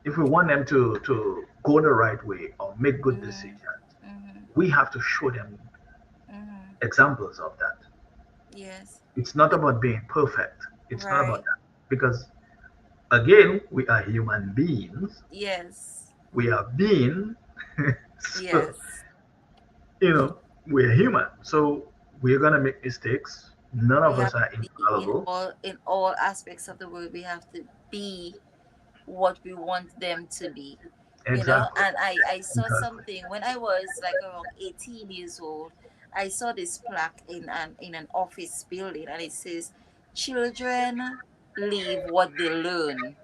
if we want them to go the right way or make good Mm-hmm. decisions, Mm-hmm. we have to show them Mm-hmm. examples of that. Yes. It's not about being perfect. It's not about Right. that. Because again, we are human beings. Yes. We are being, so, Yes. we're human. So we're gonna make mistakes. None We of have us are to be infallible. in all aspects of the world. We have to be what we want them to be. Exactly. And I saw Exactly. something when I was like around 18 years old. I saw this plaque in an office building, and it says, children leave what they learn.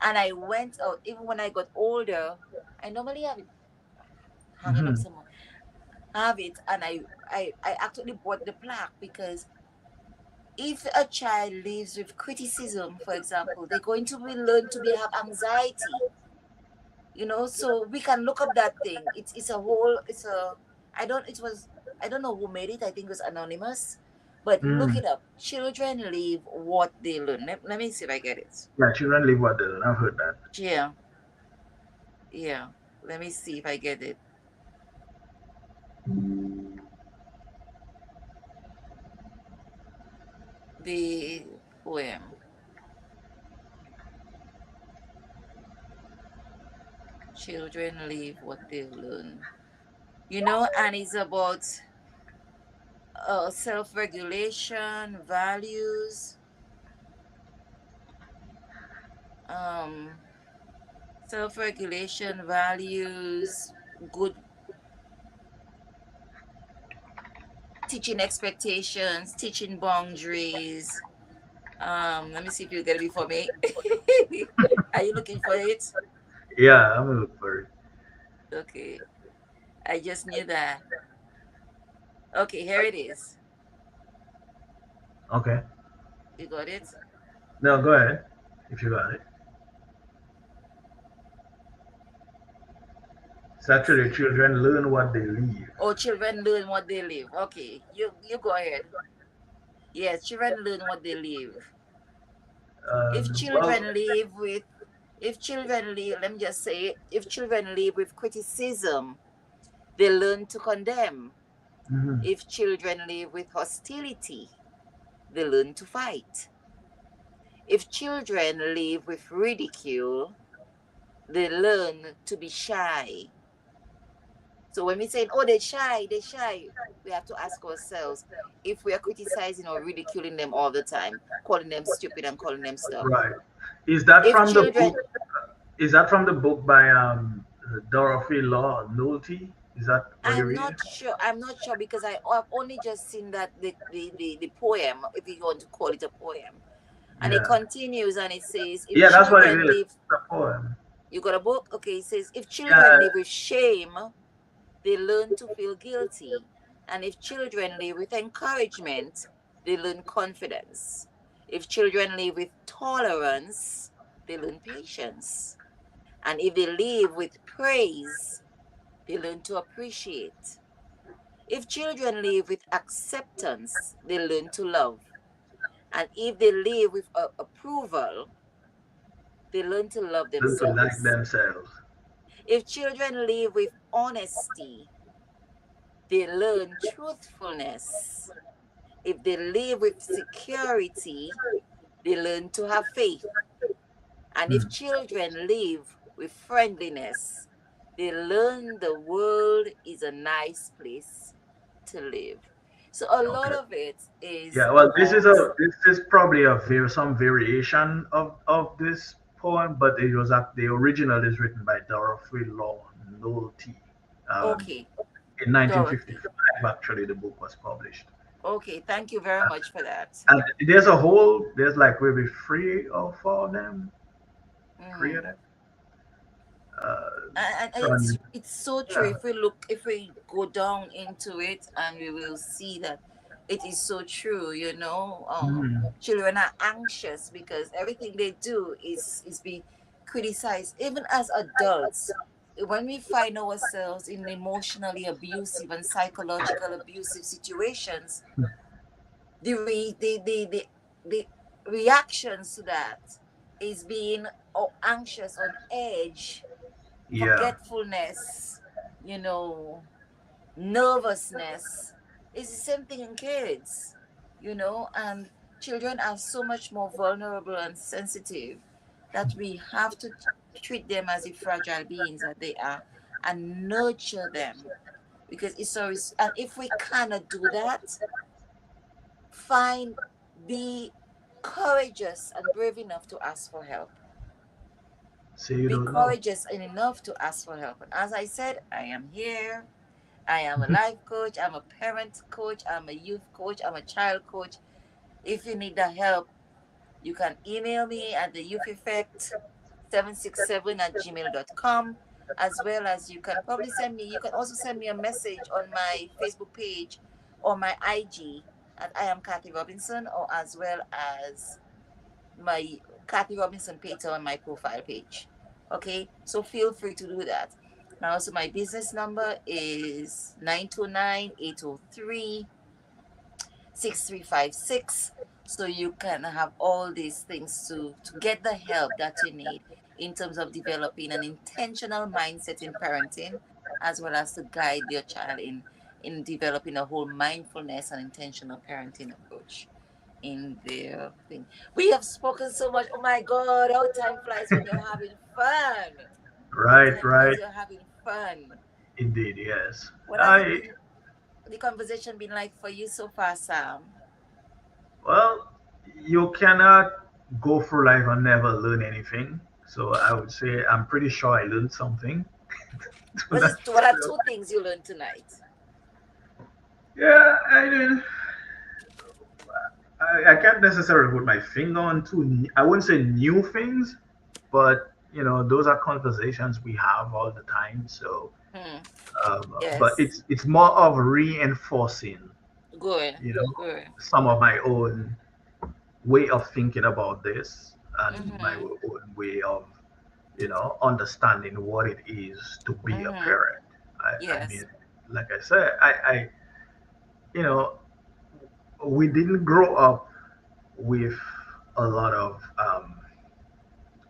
And I went out, even when I got older, I normally have it hanging up Hmm. somewhere. have it, and I actually bought the plaque because if a child lives with criticism, for example, they're going to be learn to be have anxiety. So we can look up that thing. It's a whole it's a I don't it was I don't know who made it. I think it was anonymous. But look Mm. it up. Children leave what they learn. Let me see if I get it. Yeah, children live what they learn. I've heard that. Yeah. Yeah. Let me see if I get it. The poem. Children leave what they learn. And it's about self-regulation, values, um, self-regulation, values, good teaching expectations, teaching boundaries. Let me see if you get it before me. Are you looking for it? Yeah, I'm gonna look for it. Okay. I just knew that. Okay, here it is. Okay. You got it? No, go ahead if you got it. It's Let's actually see. children learn what they leave. Oh, children learn what they live. Okay, you go ahead. Yes, children learn what they live. If Well, children live with, if children live, let me just say, if children live with criticism, they learn to condemn. mhm. If children live with hostility, they learn to fight. If children live with ridicule, they learn to be shy. So when we say, oh, they're shy, we have to ask ourselves if we are criticizing or ridiculing them all the time, calling them stupid and calling them stuff. Right. Is that If from the children, book? Is that from the book by Dorothy Law Nolte? Is that what you're I'm reading? not sure. I'm not sure because I've only just seen that the poem, if you want to call it a poem, and it Yeah. continues and it says, if Yeah, that's what it children is. live, The poem. you got a book? Okay, it says, if children Yeah. live with shame, they learn to feel guilty. And if children live with encouragement, they learn confidence. If children live with tolerance, they learn patience. And if they live with praise, they learn to appreciate. If children live with acceptance, they learn to love. And if they live with approval, they learn to love Learn to like themselves. themselves. If children live with honesty, they learn truthfulness. If they live with security, they learn to have faith. And if Hmm. children live with friendliness, they learn the world is a nice place to live. So a lot Okay. of it is Yeah. Well, about, this is probably some variation of this poem, but the original is written by Dorothy Law Nolte. Um, okay, in Dorothy. 1955, actually, the book was published. Okay, thank you very much for that. And there's like maybe three or four of them, three of Mm. them. Uh, And from, it's so true. yeah. If we go down into it, and we will see that it is so true. Mhm. Children are anxious because everything they do is be criticized. Even as adults, when we find ourselves in emotionally abusive and psychological abusive situations, the reactions to that is being anxious, on edge, Yeah. forgetfulness, you know, nervousness. It's the same thing in kids, and children are so much more vulnerable and sensitive that we have to treat them as the fragile beings that they are and nurture them because it's so, and if we cannot do that, find, be courageous and brave enough to ask for help. Say you Be don't know. courageous and enough to ask for help. And as I said, I am here. I am a life coach. I'm a parent coach. I'm a youth coach. I'm a child coach. If you need the help, you can email me at the youth effect 767 at gmail.com. as well as you can probably send me, you can also send me a message on my Facebook page or my IG at I am Kathy Robinson, or as well as my Kathy Robinson page on my profile page. Okay, so feel free to do that. Now, also my business number is 929-803-6356. So you can have all these things to get the help that you need in terms of developing an intentional mindset in parenting, as well as to guide your child in developing a whole mindfulness and intentional parenting approach in their thing. We have spoken so much. Oh my God, how time flies when you're having fun. How Right, time flies, right. you're having fun. Indeed, yes. What has it I been, the conversation been like for you so far, Sam? Well, you cannot go through life and never learn anything. So I would say I'm pretty sure I learned something. What are two things you learned tonight? Yeah, I can't necessarily put my finger on I wouldn't say new things, but those are conversations we have all the time. So, Hmm. but Yes. it's more of reinforcing, Good. you know, Good. some of my own way of thinking about this and my Mm-hmm. own way of understanding what it is to be a Mm-hmm. parent. I Yes. mean, like I said, you know, we didn't grow up with a lot of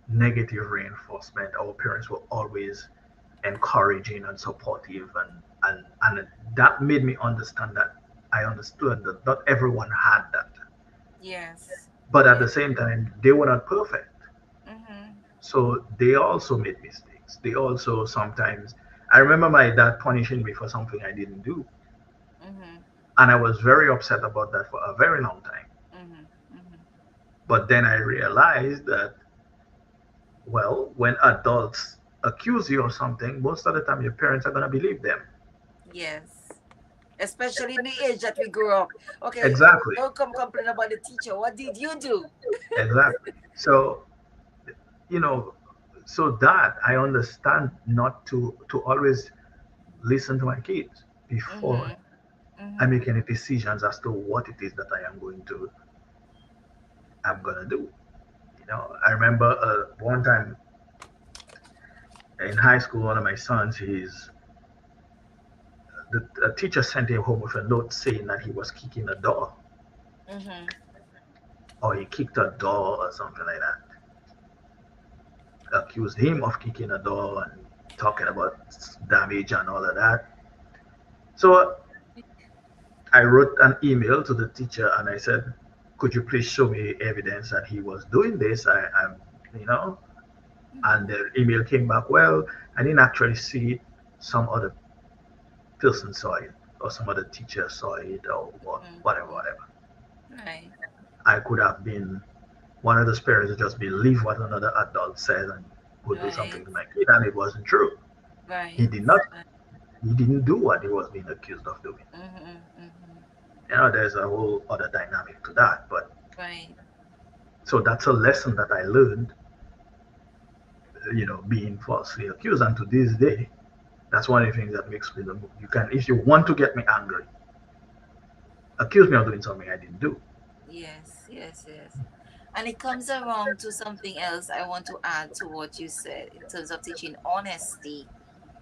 negative reinforcement. Our parents were always encouraging and supportive, and that made me understand that I understood that not everyone had that, Yes. but at the Yes. same time, they were not perfect. Mm-hmm. So they also made mistakes. They also sometimes, I remember my dad punishing me for something I didn't do. Mm-hmm. And I was very upset about that for a very long time. Mm-hmm. Mm-hmm. But then I realized that, well, when adults accuse you of something, most of the time your parents are going to believe them. Yes. Especially in the age that we grew up. Okay, Exactly. don't come complain about the teacher. What did you do? Exactly. So, you know, so that I understand not to always listen to my kids before Mm-hmm. I Mm-hmm. make any decisions as to what it is that I'm gonna do. I remember one time in high school, one of my sons, the a teacher sent him home with a note saying that he was kicking a door, Mm-hmm. or he kicked a door or something like that. Accused him of kicking a door and talking about damage and all of that. So I wrote an email to the teacher and I said, "Could you please show me evidence that he was doing this?" You know, Mm-hmm. and the email came back, "Well, I didn't actually see it. Some other person saw it, or some other teacher saw it, or whatever, Mm-hmm. whatever." Right. I could have been one of those parents who just believe what another adult says and would do something Right. to my kid, and it wasn't true. He Right. did not. Right. He didn't do what he was being accused of doing. Mm-hmm. Mm-hmm. There's a whole other dynamic to that, but Right. so that's a lesson that I learned. Being falsely accused, and to this day, that's one of the things that makes me the move. You can, if you want to get me angry, accuse me of doing something I didn't do. Yes. Yes. Yes. And it comes around to something else I want to add to what you said in terms of teaching honesty.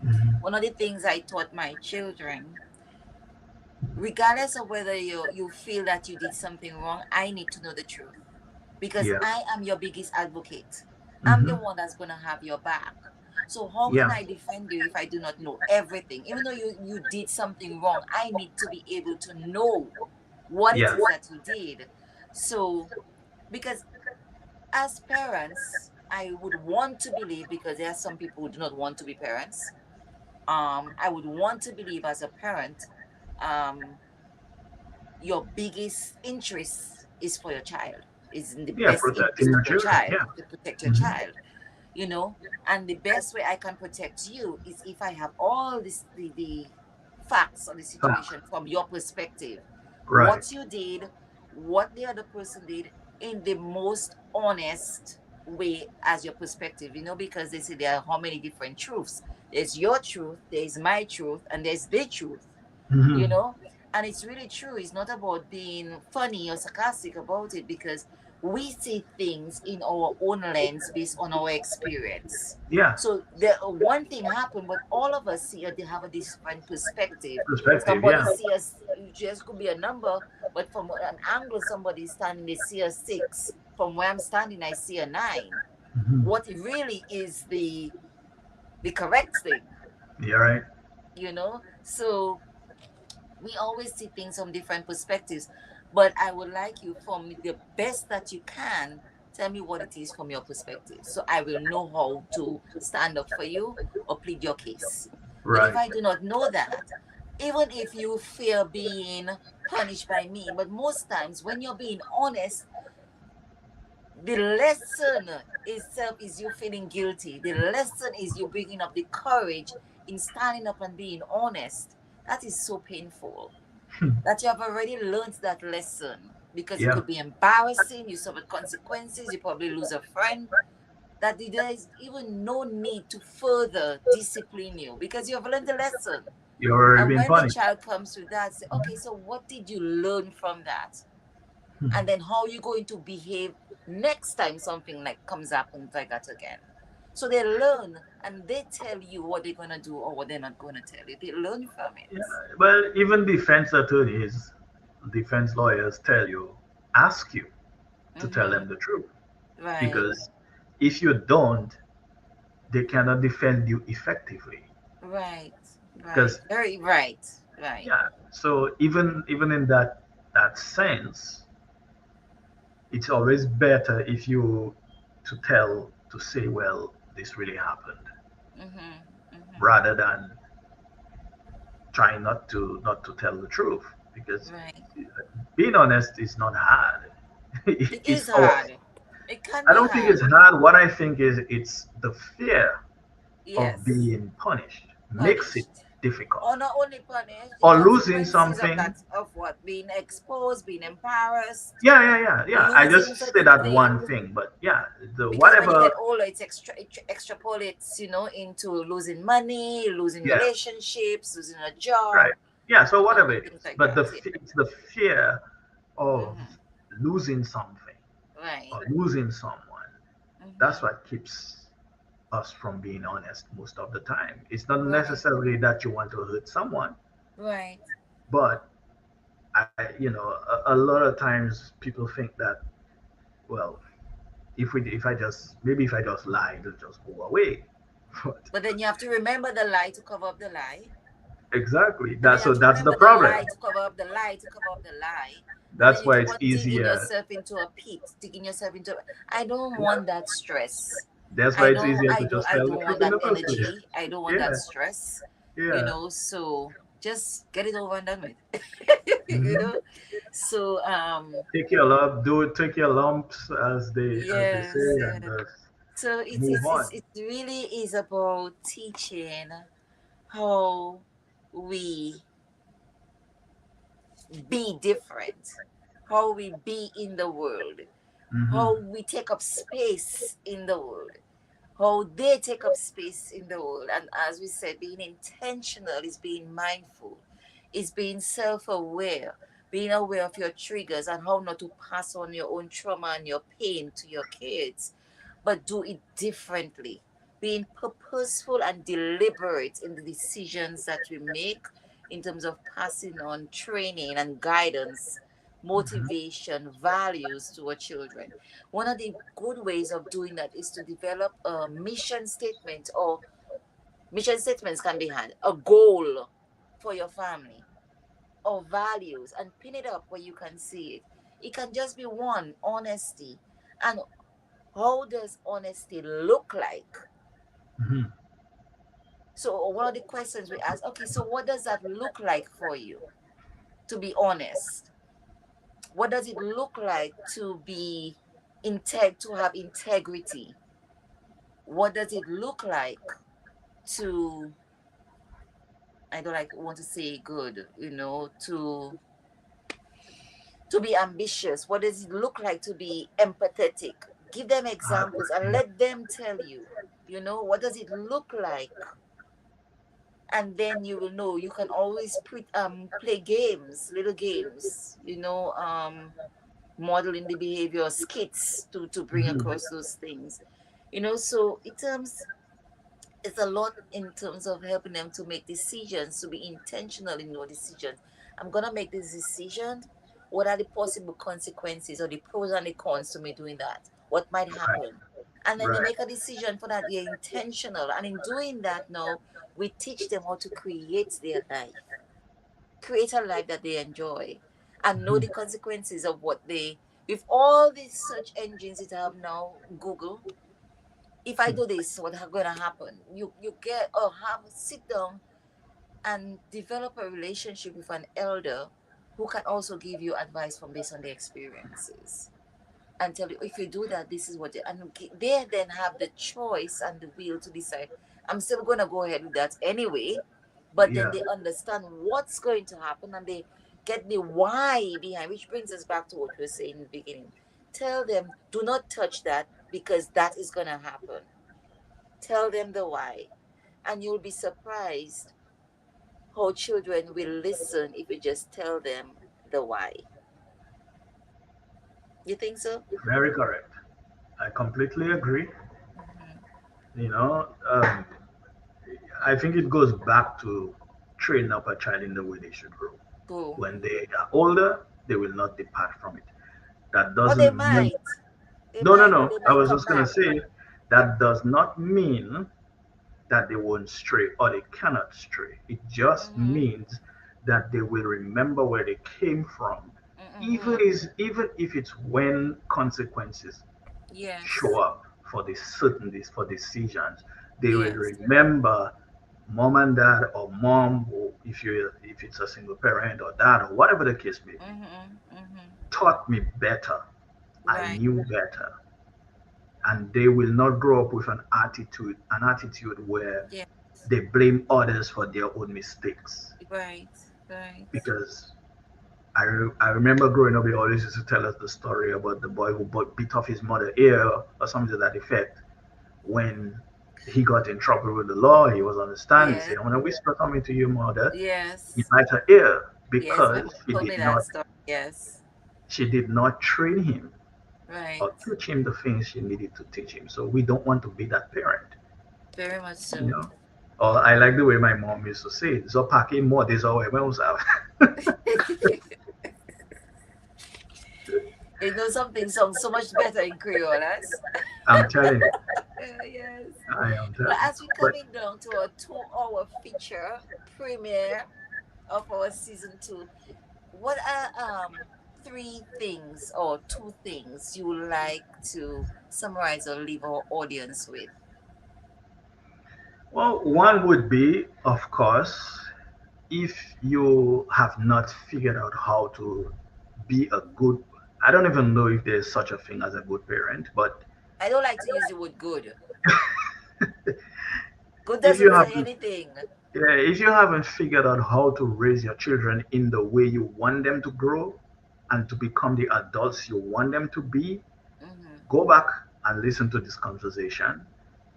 Hmm. One of the things I taught my children, regardless of whether you feel that you did something wrong, I need to know the truth, because Yeah. I am your biggest advocate. I'm the Hmm. one that's going to have your back. So how can Yeah. I defend you if I do not know everything? Even though you did something wrong, I need to be able to know what it Yeah. is that you did. So, because as parents, I would want to believe, because there are some people who do not want to be parents. I would want to believe as a parent, um, your biggest interest is for your child, is in the Yeah. best Protecting interest your of your children. child, Yeah. to protect your Hmm. child, you know. And the best way I can protect you is if I have all the facts of the Facts. situation from your perspective, Right. what you did, what the other person did, in the most honest, way as your perspective, because they say there are how many different truths. There's your truth, there's my truth, and there's their truth, you Mhm. know? And it's really true. It's not about being funny or sarcastic about it, because we see things in our own lens based on our experience. Yeah, So the one thing happened, but all of us see they have a different perspective. perspective. Somebody Yeah. see us, it just could be a number, but from an angle somebody is standing, they see a 6. From where I'm standing, I see a 9. Mhm. What really is the correct thing, You're right. So we always see things from different perspectives. But I would like you, from the best that you can, tell me what it is from your perspective, so I will know how to stand up for you or plead your case. But if Right. I do not know that, even if you fear being punished by me, but most times when you're being honest, the lesson itself is you feeling guilty. The lesson is you bringing up the courage in standing up and being honest. That is so painful that you have already learned that lesson, because it Yeah. could be embarrassing. You suffer consequences. You probably lose a friend. That there is even no need to further discipline you, because you have learned the lesson. You're already And being when the punished. child comes to that, say, okay, so what did you learn from that? Mhm. And then how are you going to behave next time something like comes up and like that again? So they learn, and they tell you what they're gonna do or what they're not gonna tell you. They learn from it. Yeah. Well, even defense attorneys, defense lawyers tell you, ask you to tell Mm-hmm. them the truth. Right, Because if you don't, they cannot defend you effectively. right, right. Because Very right, right. yeah, so even in that sense, it's always better if you to say, well, this really happened, Mm-hmm. Mm-hmm. rather than trying not to tell the truth. Because Right. being honest is not hard. It It's is our hard. It can I be don't think it's hard. hard. What I think is it's the fear of Yes. being punished makes it Punished. difficult. Or not only punished, the Or losing consequences of something. that, of what? Being exposed, being embarrassed, Yeah. I losing just say certain that one things. thing, but yeah, the Because when you whatever. get older, it extrapolates, into losing money, losing Yeah, relationships, losing a job, right. Yeah, so whatever and it things is, like but that. Yeah. it's the fear of Mm-hmm. losing something Right. or losing someone. That's Mm-hmm. what keeps us from being honest most of the time. It's not Right. necessarily that you want to hurt someone, Right. but a lot of times people think that, well, if I just lie, it'll just go away. But But then you have to remember the lie to cover up the lie. exactly, And then you have to that's the remember the problem. lie to cover up the lie to cover up the lie. And then That's you why keep it's on digging easier. yourself into a pit, digging yourself into. I don't Yeah, want that stress. that's why I it's don't. easier I to don't. just I tell the don't want truth in that the first place. energy. I don't want that Yeah, stress. yeah. So just get it over and done with. you Hmm. know. So Take your lumps, as they yes, say, and yes. So it's move it's it's on. it really is about teaching how we be different, how we be in the world, Hmm. how we take up space in the world, how they take up space in the world. And as we said, being intentional is being mindful, is being self aware, being aware of your triggers and how not to pass on your own trauma and your pain to your kids, but do it differently. Being purposeful and deliberate in the decisions that we make in terms of passing on training and guidance, motivation, values to our children. One of the good ways of doing that is to develop a mission statement, or mission statements can be had, a goal for your family, or values, and pin it up where you can see it. It can just be one: honesty. And how does honesty look like? Hmm. So one of the questions we ask, okay, so what does that look like for you to be honest? What does it look like to be to have integrity? What does it look like to, I don't like want to say good, to be ambitious? What does it look like to be empathetic, Give them examples and let them tell you, what does it look like? And then you will know. You can always play games, little games, modeling the behavior, skits to bring Mhm. across those things. So it's a lot in terms of helping them to make decisions, to be intentional in your decisions. I'm gonna make this decision. What are the possible consequences or the pros and the cons to me doing that? What might Right, happen? And then they right. make a decision for that. They're intentional. And in doing that now, we teach them how to create their life, create a life that they enjoy, and know the Mhm. consequences of what they, with all these search engines that have now, Google, if I do this, what's gonna happen? You get or have sit down and develop a relationship with an elder who can also give you advice from based on their experiences and tell you, if you do that, this is what they, and they then have the choice and the will to decide, I'm still gonna go ahead with that anyway, but then Yeah. they understand what's going to happen and they get the why behind, which brings us back to what we were saying in the beginning. Tell them, do not touch that because that is gonna happen. Tell them the why. And you'll be surprised how children will listen if you just tell them the why. You think so? Very correct. I completely agree. Mm-hmm. You know, I think it goes back to training up a child in the way they should grow. Cool. When they are older, they will not depart from it. That Or they doesn't mean, might. They no, no, might, but no. they I might was come just going to back. say that does not mean that they won't stray or they cannot stray. It just Mm-hmm. means that they will remember where they came from, Mm-hmm. even if it's when consequences Yes. show up for the certainties for decisions. They will Yes. remember mom and dad or mom, or if it's a single parent or dad or whatever the case may be, Mm-hmm. Mm-hmm. taught me better. I Right. knew better. And they will not grow up with an attitude where Yeah. they blame others for their own mistakes. Right. Right. Because I remember growing up, he always used to tell us the story about the boy who bit off his mother's ear or something to that effect. When he got in trouble with the law, he was on the stand. He Yes. said, "I'm gonna whisper something to your mother." He Yes. bite her ear Yes. My because mom told me that story. Yes. she did not train him Right. or teach him the things she needed to teach him. So we don't want to be that parent, Very much you so. know. Or I like the way my mom used to say, "So packing more days away, You know something sounds so much better in Creole, as. I'm telling you, Yes. I am Well, telling you." as we're But coming down to a 2 hour feature premiere of our season 2, what are three things or two things you would like to summarize or leave our audience with? well, one would be, of course, if you have not figured out how to be a good, I don't even know if there's such a thing as a good parent, but I don't like to use the word good. Good if you doesn't have, say anything. yeah, if you haven't figured out how to raise your children in the way you want them to grow and to become the adults you want them to be, Mm-hmm. go back and listen to this conversation.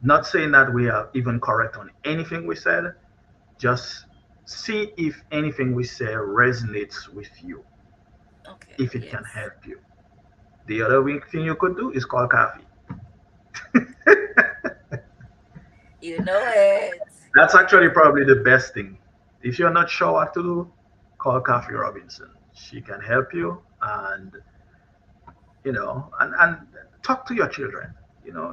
Not saying that we are even correct on anything we said, just see if anything we say resonates with you, Okay, if it can yes. help you. The other thing you could do is call coffee. You know it. That's actually probably the best thing. If you're not sure what to do, call Coffee Robinson. She can help you and and talk to your children.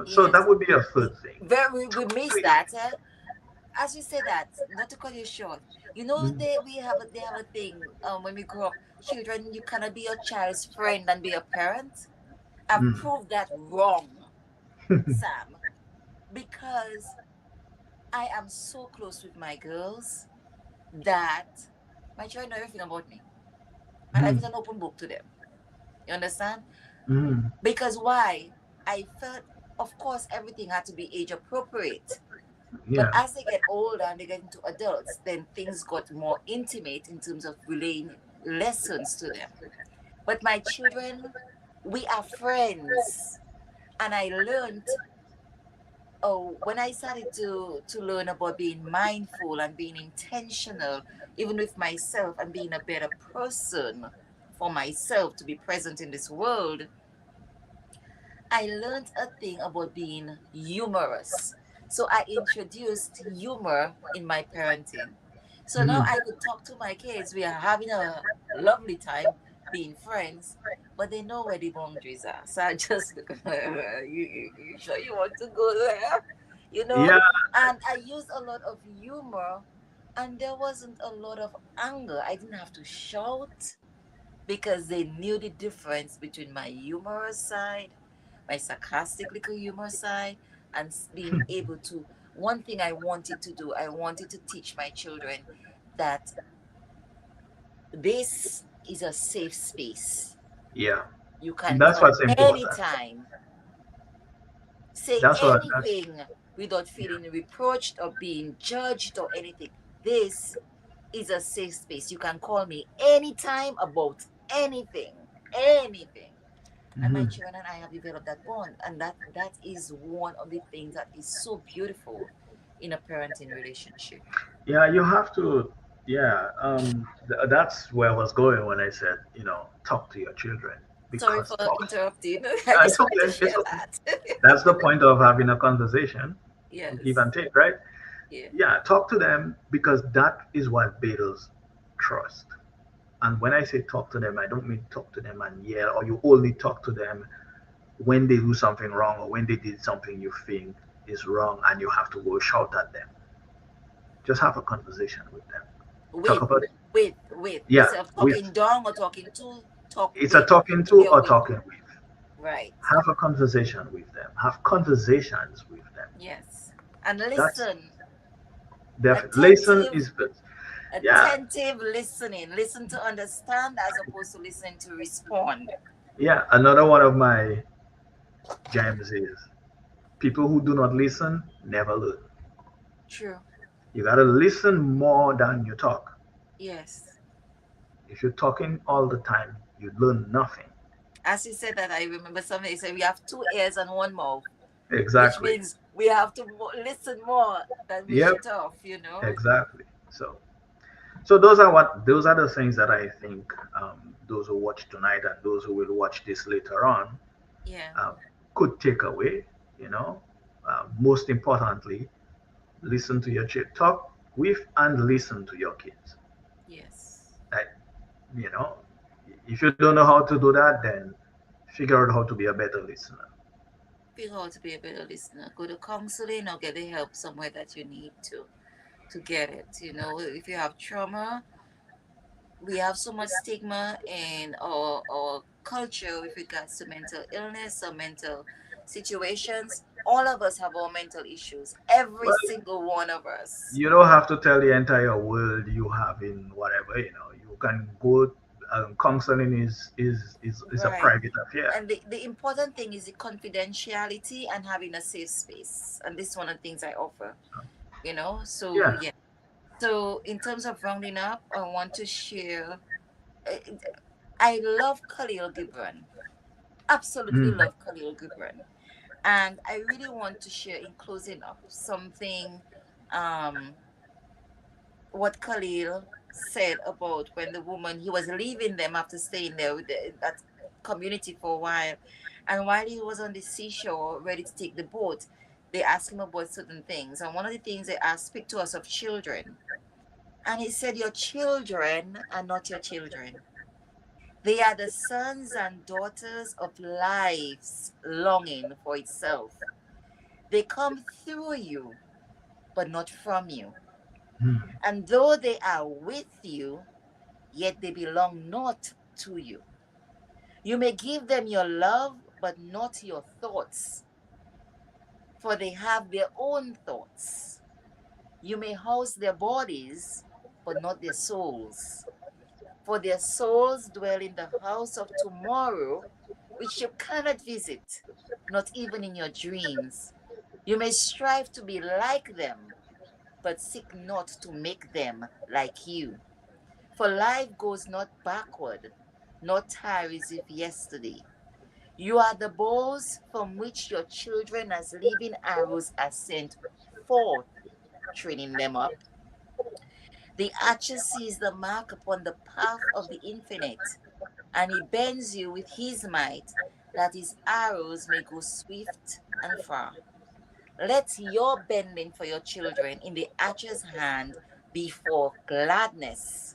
So Yes. that would be a third thing. Very, we Talk miss to your that. As you say that, not to cut you short, children. they have a thing. When we grow up, children, you cannot be your child's friend and be a parent. I've Mm, proved that wrong, Sam, because I am so close with my girls that my children know everything about me. My life is mm, an open book to them. You understand? mm. Because why? I felt, of course, everything had to be age appropriate. But Yeah. as they get older and they get into adults, then things got more intimate in terms of relaying lessons to them. But my children, we are friends. And I learned, oh, when I started to learn about being mindful and being intentional, even with myself, and being a better person for myself to be present in this world, I learned a thing about being humorous. So I introduced humor in my parenting. So now Mhm. I could talk to my kids. We are having a lovely time being friends, but they know where the boundaries are. So I just look at her, you sure you want to go there? You know? Yeah, And I used a lot of humor, and there wasn't a lot of anger. I didn't have to shout because they knew the difference between my humorous side, my sarcastic little humor side, and being able to. One thing I wanted to do, I wanted to teach my children that this is a safe space. yeah. You can That's come what's important. anytime, say That's what. That's anything without yeah. feeling reproached or being judged or anything. This is a safe space. You can call me anytime about anything. Anything. And my Mhm. children and I have developed that bond, and that is one of the things that is so beautiful in a parenting relationship. Yeah, you have to. Yeah, that's where I was going when I said, talk to your children Sorry because for talk. interrupting. I It's just wanted to okay. It's share okay. that. That's the point of having a conversation, give Yes. and take, right? Yeah. Yeah, talk to them because that is what builds trust. And when I say talk to them, I don't mean talk to them and yell, or you only talk to them when they do something wrong or when they did something you think is wrong and you have to go shout at them. Just have a conversation with them. Talk With, about it. with. Yeah, Instead of with. talking down or talking to, talk It's a with. talking to You're or with. talking with. Right. Have a conversation with them. Have conversations with them. Yes. And That's listen. definitely. Listen Attentive, is good. Yeah, attentive listening. Listen to understand as opposed to listening to respond. yeah. Another one of my gems is people who do not listen never learn. True. You gotta listen more than you talk. Yes. If you're talking all the time, you learn nothing. As you said that, I remember somebody said we have two ears and one mouth, which Exactly. means we have to listen more than we Yep. shut off, you know? Exactly. So those are the things that I think those who watch tonight and those who will watch this later on Yeah. uh, could take away. You know, most importantly, listen to your kid, talk with and listen to your kids. Yes. Like, you know, if you don't know how to do that, then figure out how to be a better listener. Figure out to be a better listener. Go to counseling or get the help somewhere that you need to get it. You know, if you have trauma, we have so much stigma in our culture with regards to mental illness or mental situations. All of us have our mental issues. Every Well, single one of us. you don't have to tell the entire world you have in whatever. You can go. Counseling is a Right. private affair. And the important thing is the confidentiality and having a safe space. And this is one of the things I offer, you know? So, Yeah. yeah. So, in terms of rounding up, I want to share. I I love Khalil Gibran. Absolutely Mm. love Khalil Gibran. And I really want to share in closing up something, um, what Khalil said about when the woman, he was leaving them after staying there with that community for a while. And while he was on the seashore ready to take the boat, they asked him about certain things. And one of the things they asked, speak to us of children. And he said, your children are not your children. They are the sons and daughters of life's longing for itself. They come through you, but not from you. Mm. And though they are with you, yet they belong not to you. You may give them your love, but not your thoughts, for they have their own thoughts. You may house their bodies, but not their souls, for their souls dwell in the house of tomorrow, which you cannot visit, not even in your dreams. You may strive to be like them, but seek not to make them like you. For life goes not backward, nor tarries with yesterday. You are the bows from which your children as living arrows are sent forth, training them up. The archer sees the mark upon the path of the infinite, and he bends you with his might, that his arrows may go swift and far. Let your bending for your children in the archer's hand be for gladness.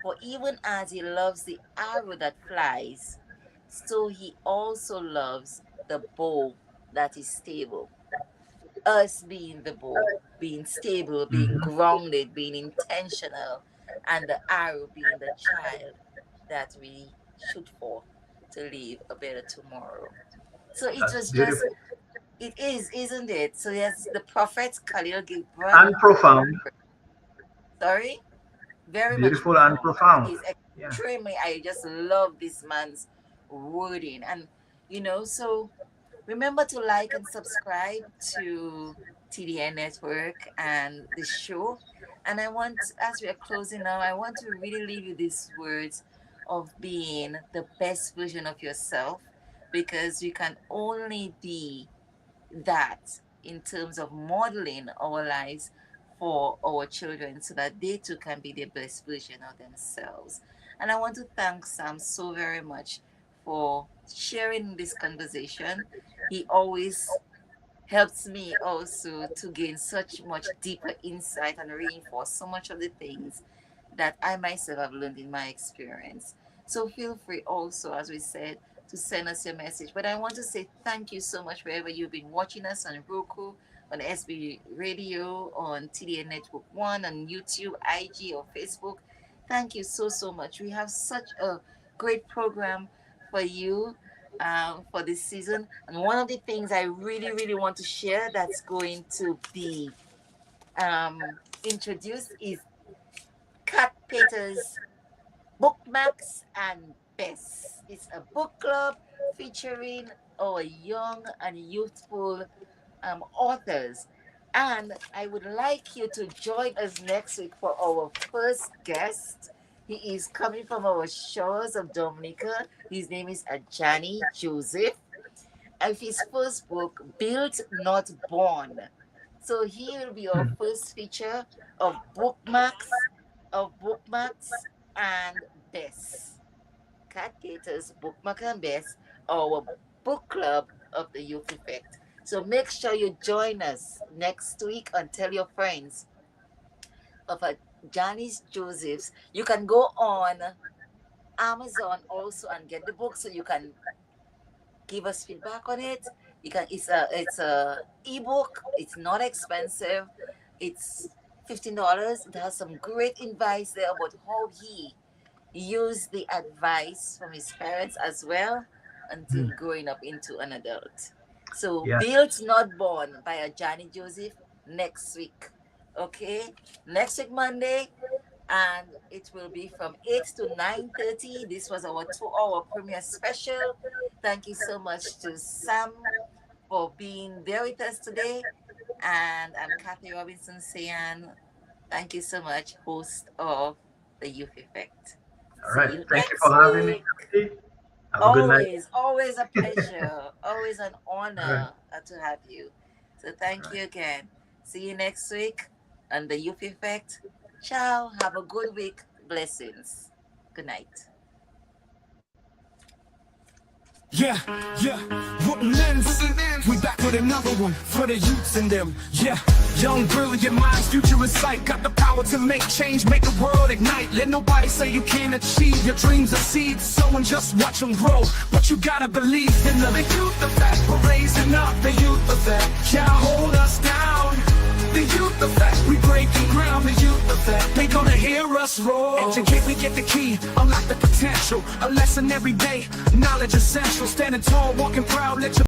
For even as he loves the arrow that flies, so he also loves the bow that is stable. Us being the bow, being stable, being Mhm. grounded, being intentional, and the arrow being the child that we shoot for to live a better tomorrow. So it That's was just, beautiful it is, isn't it? So yes, the prophet Khalil Gibran, and profound. sorry, very much Beautiful and profound. It profound. is Yeah. extremely, I just love this man's wording. And, so remember to like and subscribe to TDN Network and the show. And I want, as we are closing now, I want to really leave you these words of being the best version of yourself, because you can only be that in terms of modeling our lives for our children so that they too can be the best version of themselves. And I want to thank Sam so very much for sharing this conversation. He always helps me also to gain such much deeper insight and reinforce so much of the things that I myself have learned in my experience. So feel free also, as we said, to send us your message. But I want to say thank you so much wherever you've been watching us on Roku, on SB Radio, on TDN Network 1, on YouTube, IG, or Facebook. Thank you so, so much. We have such a great program for you for this season. And one of the things I really, really want to share that's going to be introduced is Kat Peters' Bookmarks and Best. It's a book club featuring our young and youthful authors. And I would like you to join us next week for our first guest. He is coming from our shores of Dominica. His name is Ajani Joseph. Of his first book, Built Not Born. So he will be our Hmm. first feature of bookmarks and best. Cat Gators Bookmark and Best, our book club of the Youth Effect. So make sure you join us next week and tell your friends of Janice Joseph's. You can go on Amazon also and get the book so you can give us feedback on it. You can it's a ebook. It's not expensive. It's $15. It has some great advice there about how he used the advice from his parents as well until Hmm. growing up into an adult. So Yeah. Built Not Born by Johnny Joseph next week. Okay? Next week Monday, and it will be from 8 to 9:30. This was our 2-hour premiere special. Thank you so much to Sam for being there with us today. And I'm Kathy Robinson Sayan. Thank you so much, host of the Youth Effect. All See right. you Thank you next for having me, week. Kathy. Have a good night. Always a pleasure. Always an All right. honor to have you. So All thank right. you again. See you next week on the Youth Effect. Ciao. Have a good week. Blessings. Good night. Yeah, yeah, Woodlands, we back with another one for the youths in them. Yeah, young, brilliant minds, future in sight, got the power to make change, make the world ignite. Let nobody say you can't achieve your dreams are seeds, sow and just watch them grow. But you gotta believe in the youth effect. We're raising up the youth effect. Can't hold us down. The youth effect, we breaking ground. The youth effect, they gonna hear us roar. Educate, we get the key, unlock the potential. A lesson every day, knowledge essential. Standing tall, walking proud, let your